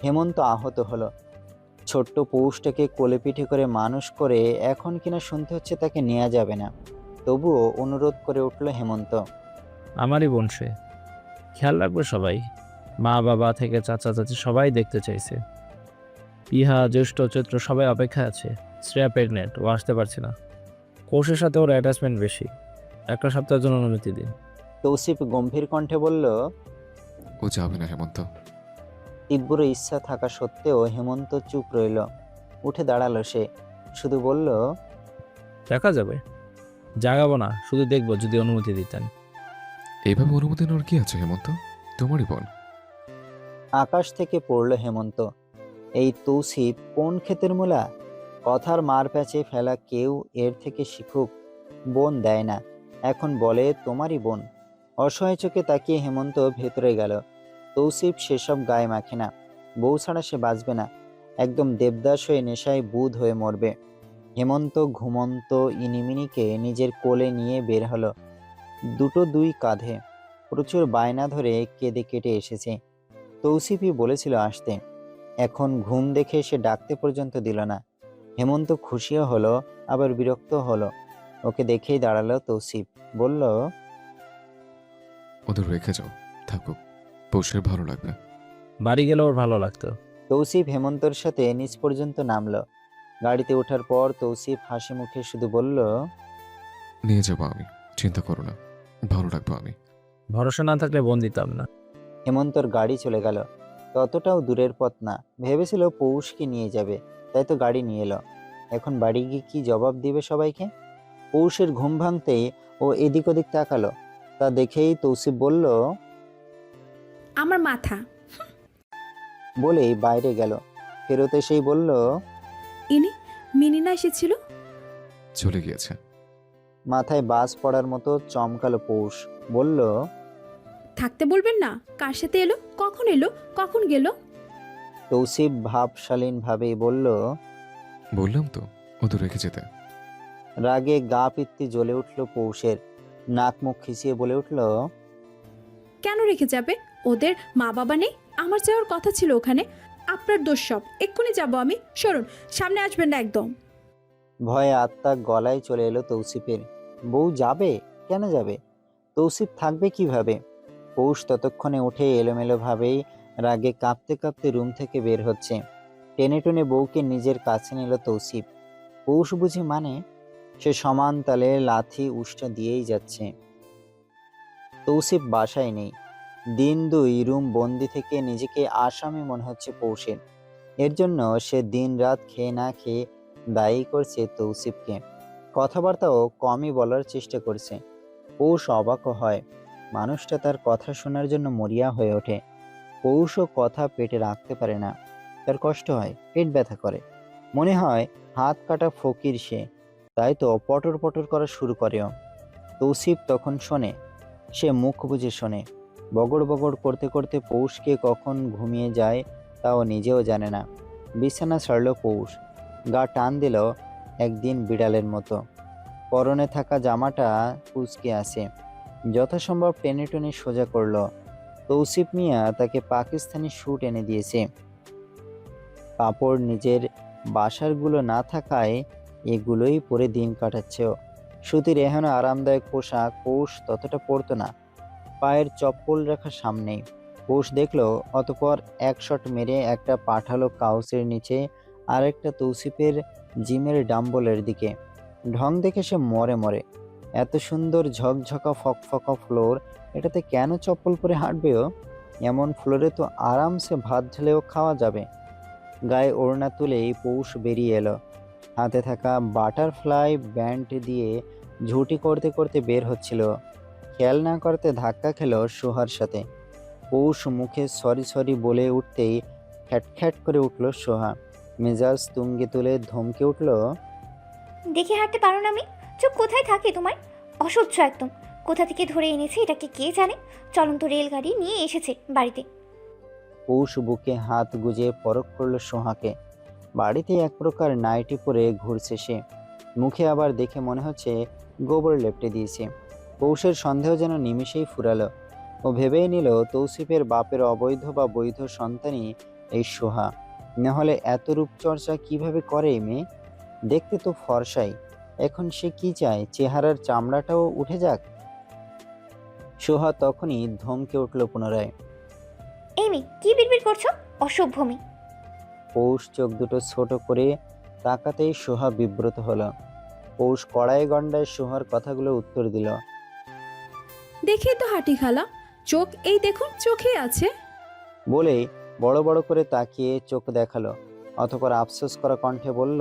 S1: হেমন্ত আহত হলো। ছোট্ট পৌষটাকে কোলে পিঠে করে মানুষ করে এখন কিনা শুনতে হচ্ছে তাকে নেওয়া যাবে না। তবুও অনুরোধ করে উঠল হেমন্ত।
S3: আমারই বোন সে, খেয়াল রাখবে সবাই। মা বাবা থেকে চাচা চাচি সবাই দেখতে চাইছে। ইহা জ্যেষ্ঠ চৈত্র সবাই অপেক্ষা আছে। শ্রেয়া প্রেগনেন্ট, ও আসতে পারছে না। কোষের সাথে ওর অ্যাটাচমেন্ট বেশি। একটা সপ্তাহের জন্য অনুমতি দিন।
S1: তৌসিফ গম্ভীর কণ্ঠে বলল।
S7: ও যাবে না হেমন্ত।
S1: তীব্র ইচ্ছা থাকা সত্ত্বেও হেমন্ত চুপ রইল। উঠে দাঁড়ালো সে। শুধু বলল,
S3: দেখা যাবে। জাগাবো না, শুধু দেখবো যদি অনুমতি দিতেন।
S7: এইভাবে অনুমতি নেওয়ার কি আছে হেমন্ত? তোমারই বোন।
S1: আকাশ থেকে পড়ল হেমন্ত। এই তৌসিফ কোন ক্ষেতের মূলা? কথার মার প্যাচে ফেলা কেউ এর থেকে শিখুক। বোন দেয় না, এখন বলে তোমারই বোন। অসহায় চোখে তাকিয়ে হেমন্ত ভেতরে গেল। তৌসিফ সেসব গায়ে মাখে না। বউ ছাড়া সে বাঁচবে না। একদম দেবদাস হয়ে নেশায় বুঁদ হয়ে মরবে। হেমন্ত ঘুমন্ত ইনিমিনিকে নিজের কোলে নিয়ে বের হলো। দুই কাঁধে। প্রচুর বায়না ধরে কেঁদে কেটে এসেছে। তৌসিফই বলেছিল আসতে। এখন ঘুম দেখে সে ডাকতে পর্যন্ত দিল না। হেমন্ত খুশিও হলো, আবার বিরক্ত হলো। ওকে দেখেই দাঁড়ালো তৌসিফ। বলল,
S7: ওদের রেখে যাও, থাকুক, পৌষের ভালো লাগবে।
S3: বাড়ি গেলে ওর ভালো লাগতো।
S1: তৌসিফ হেমন্তর সাথে নিচ পর্যন্ত নামলো। গাড়িতে ওঠার পর তৌসিফ হাসি মুখে শুধু বলল,
S7: নিয়ে যাবো আমি, চিন্তা করো না, ভালো রাখবো আমি।
S3: ভরসা না থাকলে বোন দিতাম না।
S1: হেমন্তর গাড়ি চলে গেল। ততটাও দূরের পথ না। ভেবেছিল পৌষকে নিয়ে যাবে, তাই তো গাড়ি নিয়ে এলো। এখন বাড়ি গিয়ে কি জবাব দিবে সবাইকে? পৌষের ঘুম ভাঙতেই ও এদিক ওদিক তাকালো। তা দেখেই তৌসিফ বলল,
S5: আমার মাথা।
S1: বলেই বাইরে গেল। ফেরত এসেই বলল,
S5: ইনি মিনিনা এসেছিল।
S7: চলে গিয়েছে।
S1: মাথায় বাজ পড়ার মতো চমকালো পৌষ। বলল,
S5: থাকতে বলবেন না? কার সাথে এলো, কখন গেল?
S1: তৌসিফ ভাবশালীনভাবে বলল।
S7: বললাম তো ও তো রেখে যেতে।
S1: রাগে গা পিত্তি জ্বলে উঠল পৌষের। নাক মুখ খিচিয়ে বলে উঠল,
S5: কেন রেখে যাবে? ওদের মা বাবা নেই? আমার যাওয়ার কথা ছিল ওখানে। আপনার দোষ সব। এক্ষুনি যাব আমি। সরুন, সামনে আসবেন না একদম।
S1: ভয়ে আত্মা গলায় চলে এলো তৌসিফের। বউ যাবে? কেন যাবে? তৌসিফ থাকবে কিভাবে? পৌষ ততক্ষণে উঠে এলোমেলো ভাবেই রাগে কাঁপতে কাঁপতে রুম থেকে বের হচ্ছে। টেনে টেনে বউকে নিজের কাছে নিল তৌসিফ। পৌষ বুঝি মানে? সে সমান তালে লাথি উষ্টা দিয়েই যাচ্ছে। তৌসিফ বাসায় নেই। দিন দুই রুম বন্দি থেকে নিজেকে আসামি মনে হচ্ছে পৌষের। এর জন্য সে দিন রাত খেয়ে না খেয়ে দায়ী করছে তৌসিফকে। কথাবার্তাও কমই বলার চেষ্টা করছে। পৌষ অবাকও হয়। মানুষটা তার কথা শোনার জন্য মরিয়া হয়ে ওঠে। পৌষও কথা পেটে রাখতে পারে না। তার কষ্ট হয়, পেট ব্যথা করে। মনে হয় হাত কাটা ফকির সে। তাই তো পটর পটর করা শুরু করেও। তৌসিফ তখন শোনে। সে মুখ বুজে শোনে। বগড় বগড় করতে করতে পৌষকে কখন ঘুমিয়ে যায় তাও নিজেও জানে না। বিছানা ছাড়ল পৌষ। গা টান দিল একদিন বিড়ালের মতো। পরনে থাকা জামাটা কুঁচকে আসে। যথাসম্ভব টেনে টেনে সোজা করল। তৌসিফ মিয়া তাকে পাকিস্তানি স্যুট এনে দিয়েছে। কাপড় নিজের বাসারগুলো না থাকায় এগুলোই পরে দিন কাটাচ্ছে ও। সুতির এহেন আরামদায়ক পোশাক পৌষ ততটা পরতো না। পায়ের চপ্পল রাখা সামনেই। পৌষ দেখলো, অতপর এক শট মেরে একটা পাঠালো কাউসের নিচে আর একটা তৌসিফের জিমের ডাম্বলের দিকে। ঢং দেখে সে মরে মরে। এত সুন্দর ঝকঝকা ফকফকা ফ্লোর, এটাতে কেন চপ্পল পরে হাঁটবেও? এমন ফ্লোরে তো আরামসে ভাত ঢেলেও খাওয়া যাবে। গায়ে ওড়না তুলেই পৌষ বেরিয়ে এলো। হাতে থাকা বাটারফ্লাই ব্যান্ড দিয়ে ঝুঁটি করতে করতে বের হচ্ছিল। খেয়াল না করতে ধাক্কা খেল সোহার সাথে। পৌষ মুখে সরি সরি বলে উঠতেই খ্যাট করে উঠল সোহা। মেজাজ তুঙ্গে তুলে ধমকে উঠল,
S8: দেখে হাঁটতে পারো না? আমি চুপ, কোথায় থাকে তোমার? অসহ্য একদম। কোথা থেকে ধরে এনেছে এটাকে কে জানে। চলন্ত রেলগাড়ি নিয়ে এসেছে বাড়িতে।
S1: পৌষ বুকে হাত গুজে পরখ করল সোহাকে। বাড়িতে এক প্রকার নাইটি পরে ঘুরছে সে। মুখে আবার দেখে মনে হচ্ছে গোবর লেপটে দিয়েছে। পৌষের সন্দেহ যেন নিমিষেই ফুরালো। ও ভেবেই নিল তৌসিফের বাপের অবৈধ বা বৈধ সন্তানই এই সোহা। নাহলে এত রূপচর্চা কিভাবে করে এই মেয়ে? দেখতে তো ফর্সাই। এখন সে কি চায়? চেহারার চামড়াটাও উঠে যাক। সোহা তখনই ধমকে উঠল পুনরায়।
S8: এই মেয়ে, কি বিড়বিড় করছো? অসভ্য মেয়ে।
S1: পৌষ চোখ দুটো ছোট করে তাকাতেই সোহা বিব্রত হলো। পৌষ কড়াই গন্ডায় সোহার কথাগুলো উত্তর দিল।
S5: দেখেই তো হাঁটি খালা, চোখ এই দেখুন, চোখে আছে।
S1: বলে বড় বড় করে তাকিয়ে চোখ দেখালো। অতঃপর আফসোস করা কণ্ঠে বলল,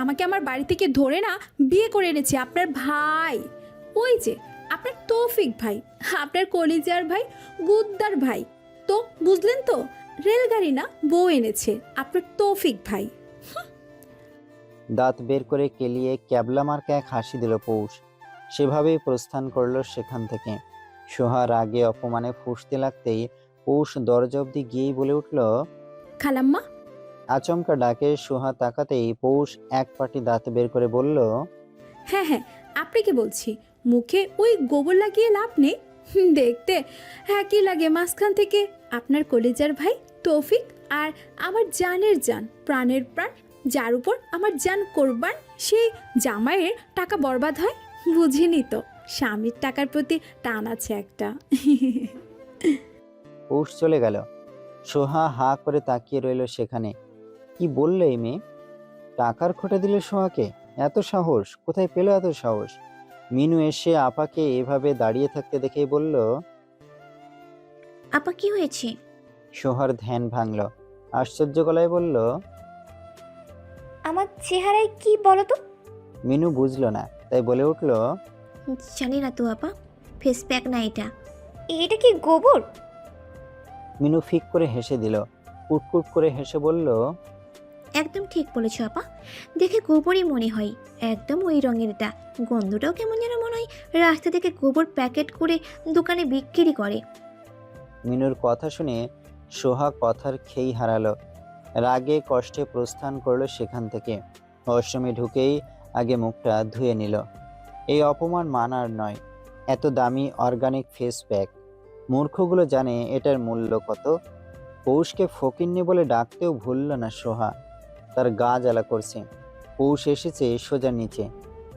S5: আমাকে আমার বাড়ি থেকে ধরে না বিয়ে করে এনেছে আপনার ভাই। ওই যে আপনার তৌফিক ভাই, আপনার কলিজার ভাই, গুদ্দার ভাই। তো বুঝলেন তো, রেলগাড়ি না বউ এনেছে আপনার তৌফিক ভাই।
S1: দাঁত বের করে কেলিয়ে ক্যাবলা মার্কা এক হাসি দিল পৌষ। সেভাবেই প্রস্থান করলো সেখান থেকে। সোহা রাগে অপমানে ফুঁসতে লাগতেই পৌষ দরজা অব্দি গিয়েই বলে উঠল,
S5: খালাম্মা।
S1: আচমকা ডাকে সোহা তাকাতেই পৌষ এক পাটি দাঁত বের করে বলল,
S5: হ্যাঁ হ্যাঁ, আপনাকে বলছি, মুখে ওই গোবর লাগিয়ে লাভ নেই। দেখতে একই লাগে। মাঝখান থেকে আপনার কলিজার ভাই তৌফিক আর আমার জানের জান, প্রাণের প্রাণ, যার উপর আমার জান কোরবান, সেই জামাইয়ের টাকা বরবাদ হয়। বুঝিনি তো, স্বামীর টাকার প্রতি টান আছে একটা।
S1: পৌষ চলে গেল। সোহা হা করে তাকিয়ে রইল সেখানে। কি বললে এই মেয়ে? টাকার খোঁটা দিলে সোহাকে? এত সাহস কোথায় পেল এত সাহস? মিনু এসে আপাকে এভাবে দাঁড়িয়ে থাকতে দেখেই বলল,
S8: আপা কি হয়েছে?
S1: সোহার ধ্যান ভাঙল। আশ্চর্য গলায় বলল,
S8: আমার চেহারায় কি বলো তো?
S1: মিনু বুঝলো না, তাই বলে উঠল,
S8: জানি না তো আপা, ফেস প্যাক না এটা। এটা কি গোবর?
S1: মিনু ফিক করে হেসে দিল। কুটকুট করে হেসে বলল,
S8: একদম ঠিক বলেছো আপা, দেখে গোবরই মনে হয়। একদম ওই রঙের এটা। গন্ধটাও কেমন যেন মনে হয় রাস্তা থেকে গোবর প্যাকেট করে দোকানে বিক্রি করে।
S1: মিনুর কথা শুনে সোহা কথার খেই হারালো। রাগে কষ্টে প্রস্থান করলো সেখান থেকে। ওয়াশরুমে ঢুকেই আগে মুখটা ধুয়ে নিল। এই অপমান মানার নয়। এত দামি অর্গানিক ফেস প্যাক, মূর্খগুলো জানে এটার মূল্য কত। পৌষকে ফকিন্নি বলে ডাকতেও ভুলল না সোহা। তার গা জ্বালা করছে। পৌষ এসেছে সোজা নিচে।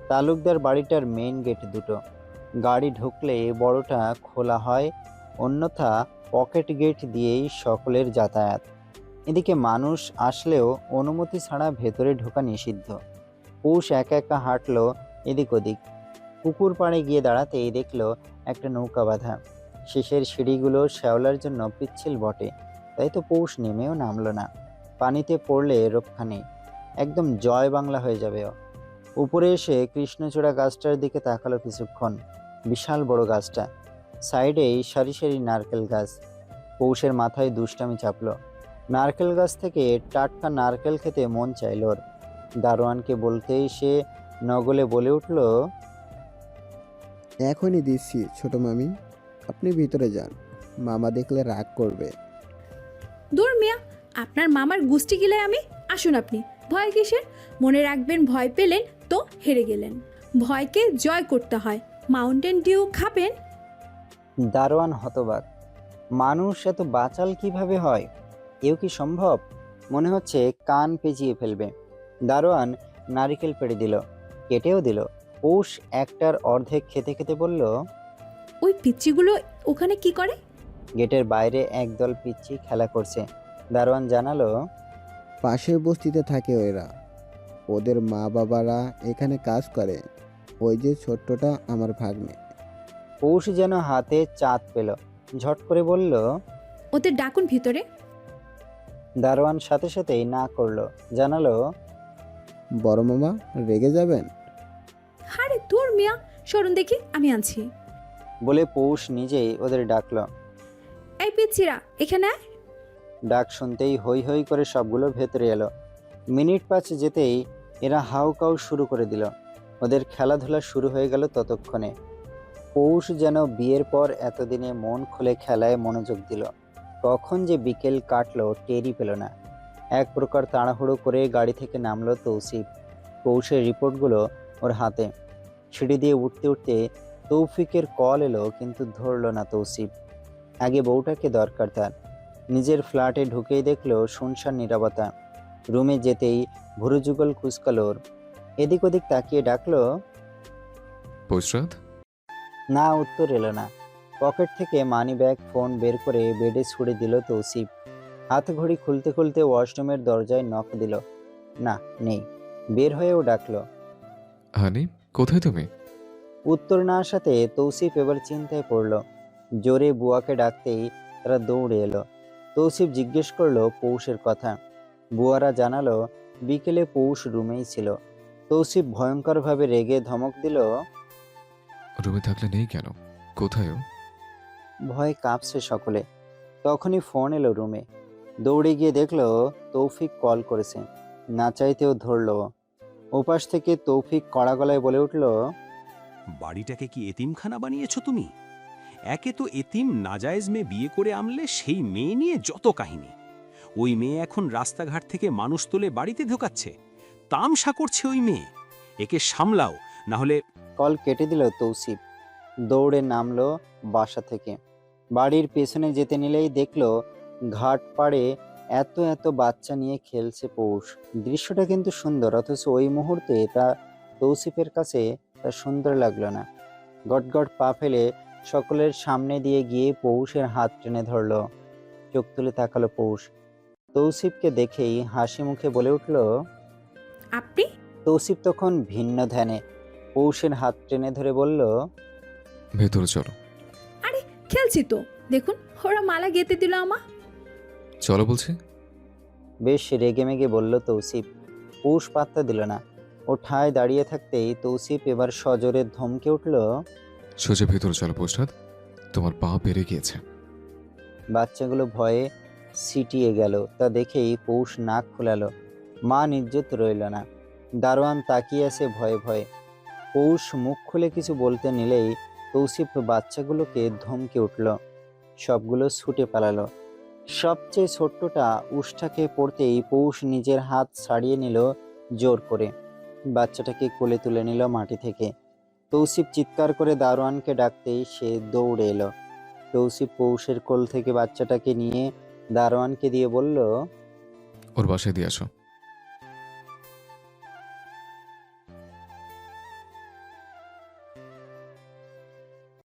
S1: তালুকদার বাড়িটার মেইন গেট দুটো। গাড়ি ঢুকলে বড়টা খোলা হয়, অন্যথা পকেট গেট দিয়েই সকলের যাতায়াত। এদিকে মানুষ আসলেও অনুমতি ছাড়া ভেতরে ঢোকা নিষিদ্ধ। পৌষ একা একা হাঁটলো এদিক ওদিক। পুকুর পাড়ে গিয়ে দাঁড়াতেই দেখলো একটা নৌকা বাঁধা। শেষের সিঁড়িগুলো শ্যাওলার জন্য পিচ্ছিল বটে, তাই তো পৌষ নেমেও নামলো না। পানিতে পড়লে রক্ষা নেই, একদম জয় বাংলা হয়ে যাবে ও। উপরে এসে কৃষ্ণচূড়া গাছটার দিকে তাকালো কিছুক্ষণ। বিশাল বড় গাছটা, সাইডেই সারি সারি নারকেল গাছ। পৌষের মাথায় দুষ্টামি চাপলো। নারকেল গাছ থেকে টাটকা নারকেল খেতে মন চাইল ওর। দারোয়ানকে বলতেই সে নগলে বলে উঠল,
S11: এখনই দিচ্ছি ছোট মামি, আপনি ভিতরে যান, মামা দেখলে রাগ করবে।
S5: দূর মিয়া, আপনার মামার গুষ্টি গিলে আমি। আসুন আপনি, ভয় কিসের? মনে রাখবেন, ভয় পেলেন তো হেরে গেলেন। ভয়কে জয় করতে হয়। মাউন্টেন ডিউ খাবেন?
S1: দারোয়ান হতবাক। মানুষ এত বাচাল কিভাবে হয়? এও কি সম্ভব? মনে হচ্ছে কান পেঁচিয়ে ফেলবে। দারোয়ান নারিকেল পেড়ে দিল, কেটেও দিল। পৌষ একটার অর্ধেক খেতে খেতে বলল,
S5: ওই পিচ্চিগুলো ওখানে কি করে?
S1: গেটের বাইরে একদল পিচ্চি খেলা করছে। দারোয়ান জানালো,
S11: পাশের বস্তিতে থাকে ওরা, ওদের মা বাবারা এখানে কাজ করে। ওই যে ছোট্টটা আমার ভাগ্নে।
S1: পৌষ যেন হাতে চাঁদ পেল, ঝট করে বলল।
S5: ওদের ডাকুন ভিতরে।
S1: দারোয়ান সাথে সাথেই না করলো, জানালো,
S11: বড় মামা রেগে যাবেন।
S5: আরে দূর মিয়া, সরুন দেখি, আমি আনছি।
S1: বলে পৌষ নিজেই ওদের ডাকলো।
S5: এই পিচ্চিরা এখানে আয়।
S1: ডাক শুনতেই হই হই করে সবগুলো ভেতরে এলো। মিনিট 5 যেতেই এরা হাউকাউ শুরু করে দিল। ওদের খেলাধুলা শুরু হয়ে গেল ততক্ষণে। পৌষ যেন বিয়ের পর এতদিনে মন খুলে খেলায় মনোযোগ দিল। কখন যে বিকেল কাটলো টেরই পেল না। এক প্রকার তাড়াহুড়ো করে গাড়ি থেকে নামলো তৌসিফ। পৌষের রিপোর্টগুলো ওর হাতে। সিঁড়ি দিয়ে উঠতে উঠতে তৌফিকের কল এলো, কিন্তু ধরল না তৌসিফ। আগে বউটাকে দরকার তার। নিজের ফ্ল্যাটে ঢুকেই দেখলো শুনশান নীরবতা। রুমে যেতেই ভুরুযুগল কুচকালো ওর। এদিক ওদিক তাকিয়ে ডাকলো,
S7: পৌষরাত।
S1: না, উত্তর এলো না। পকেট থেকে মানি ব্যাগ ফোন বের করে বেডে ছুড়ে দিল তৌসিফ। হাত ঘড়ি খুলতে খুলতে ওয়াশরুমের দরজায় নক দিল। না, নেই। বের হয়েও ডাকলো,
S7: হানি কোথায় তুমি?
S1: উত্তর না আসাতে তৌসিফ এবার চিন্তায় পড়ল। জোরে বুয়াকে ডাকতেই তারা দৌড়ে এলো। তৌসিফ জিজ্ঞেস করলো পৌষের কথা। বুয়ারা জানালো বিকেলে পৌষ রুমেই ছিল। তৌসিফ ভয়ঙ্করভাবে রেগে ধমক দিল,
S7: রুমে থাকলে নেই কেন? কোথায় ও?
S1: ভয় কাঁপছে সকলে। তখনই ফোন এলো রুমে। দৌড়ে গিয়ে দেখলো তৌফিক কল করেছে। না চাইতেও ধরলো। ওপাশ থেকে তৌফিক কড়া গলায় বলে উঠল,
S13: বাড়িটাকে কি এতিমখানা বানিয়েছ তুমি? একে তো এতিম নাজায়েজ মেয়ে বিয়ে করে আনলে, সেই মেয়ে নিয়ে যত কাহিনী। ওই মেয়ে এখন রাস্তাঘাট থেকে মানুষ তুলে বাড়িতে ঢোকাচ্ছে, তামসা করছে ওই মেয়ে। একে সামলাও, না হলে।
S1: কল কেটে দিল তৌসিফ। দৌড়ে নামলো বাসা থেকে। বাড়ির পেছনে যেতে নিলেই দেখলো ঘাট পাড়ে এত এত বাচ্চা নিয়ে খেলছে পৌষ। দৃশ্যটা কিন্তু সুন্দর, অথচ ওই মুহূর্তে তা তৌসিফের কাছে তা সুন্দর লাগলো না। গটগট পা ফেলে সকলের সামনে দিয়ে গিয়ে পৌষের হাত টেনে ধরলো। চোখ তুলে তাকালো পৌষ। তৌসিফকে দেখেই হাসি মুখে বলে উঠল,
S5: আপনি?
S1: তৌসিফ তখন ভিন্ন ধ্যানে পৌষের হাত টেনে ধরে বলল,
S7: ভেতরে চলো।
S5: আরে খেলছি তো, দেখুন ওরা মালা গেঁথে দিল আমা।
S7: চলো বলছি।
S1: বেশ রেগেমেগে বলল তৌসিফ। পৌষ পাত্তা দিল না। ও ঠায় দাঁড়িয়ে থাকতেই তৌসিফ এবার সজোরে ধমকে উঠল,
S7: সোজা ভেতরে চলো পৌষরাত, তোমার পা পেরে গিয়েছে।
S1: বাচ্চাগুলো ভয়ে সিটিয়ে গেল। তা দেখেই পৌষ নাক ফুলালো। মা নির্জত রইল না। দারোয়ান তাকিয়ে আছে ভয়ে ভয়ে। পৌষ মুখ খুলে কিছু বলতে নিলেই তৌসিফ বাচ্চাগুলোকে ধমকে উঠল। সবগুলো ছুটে পালালো। সবচেয়ে ছোট্টটা উষ্ঠাকে পড়তেই পৌষ নিজের হাত ছাড়িয়ে নিল জোর করে, বাচ্চাটাকে কোলে তুলে নিল মাটি থেকে। তৌসিফ চিৎকার করে দারোয়ানকে ডাকতেই সে দৌড়ে এলো। তৌসিফ পৌষের কোল থেকে বাচ্চাটাকে নিয়ে দারোয়ানকে দিয়ে বলল,
S7: ওর বাসায় দিয়ে আসো।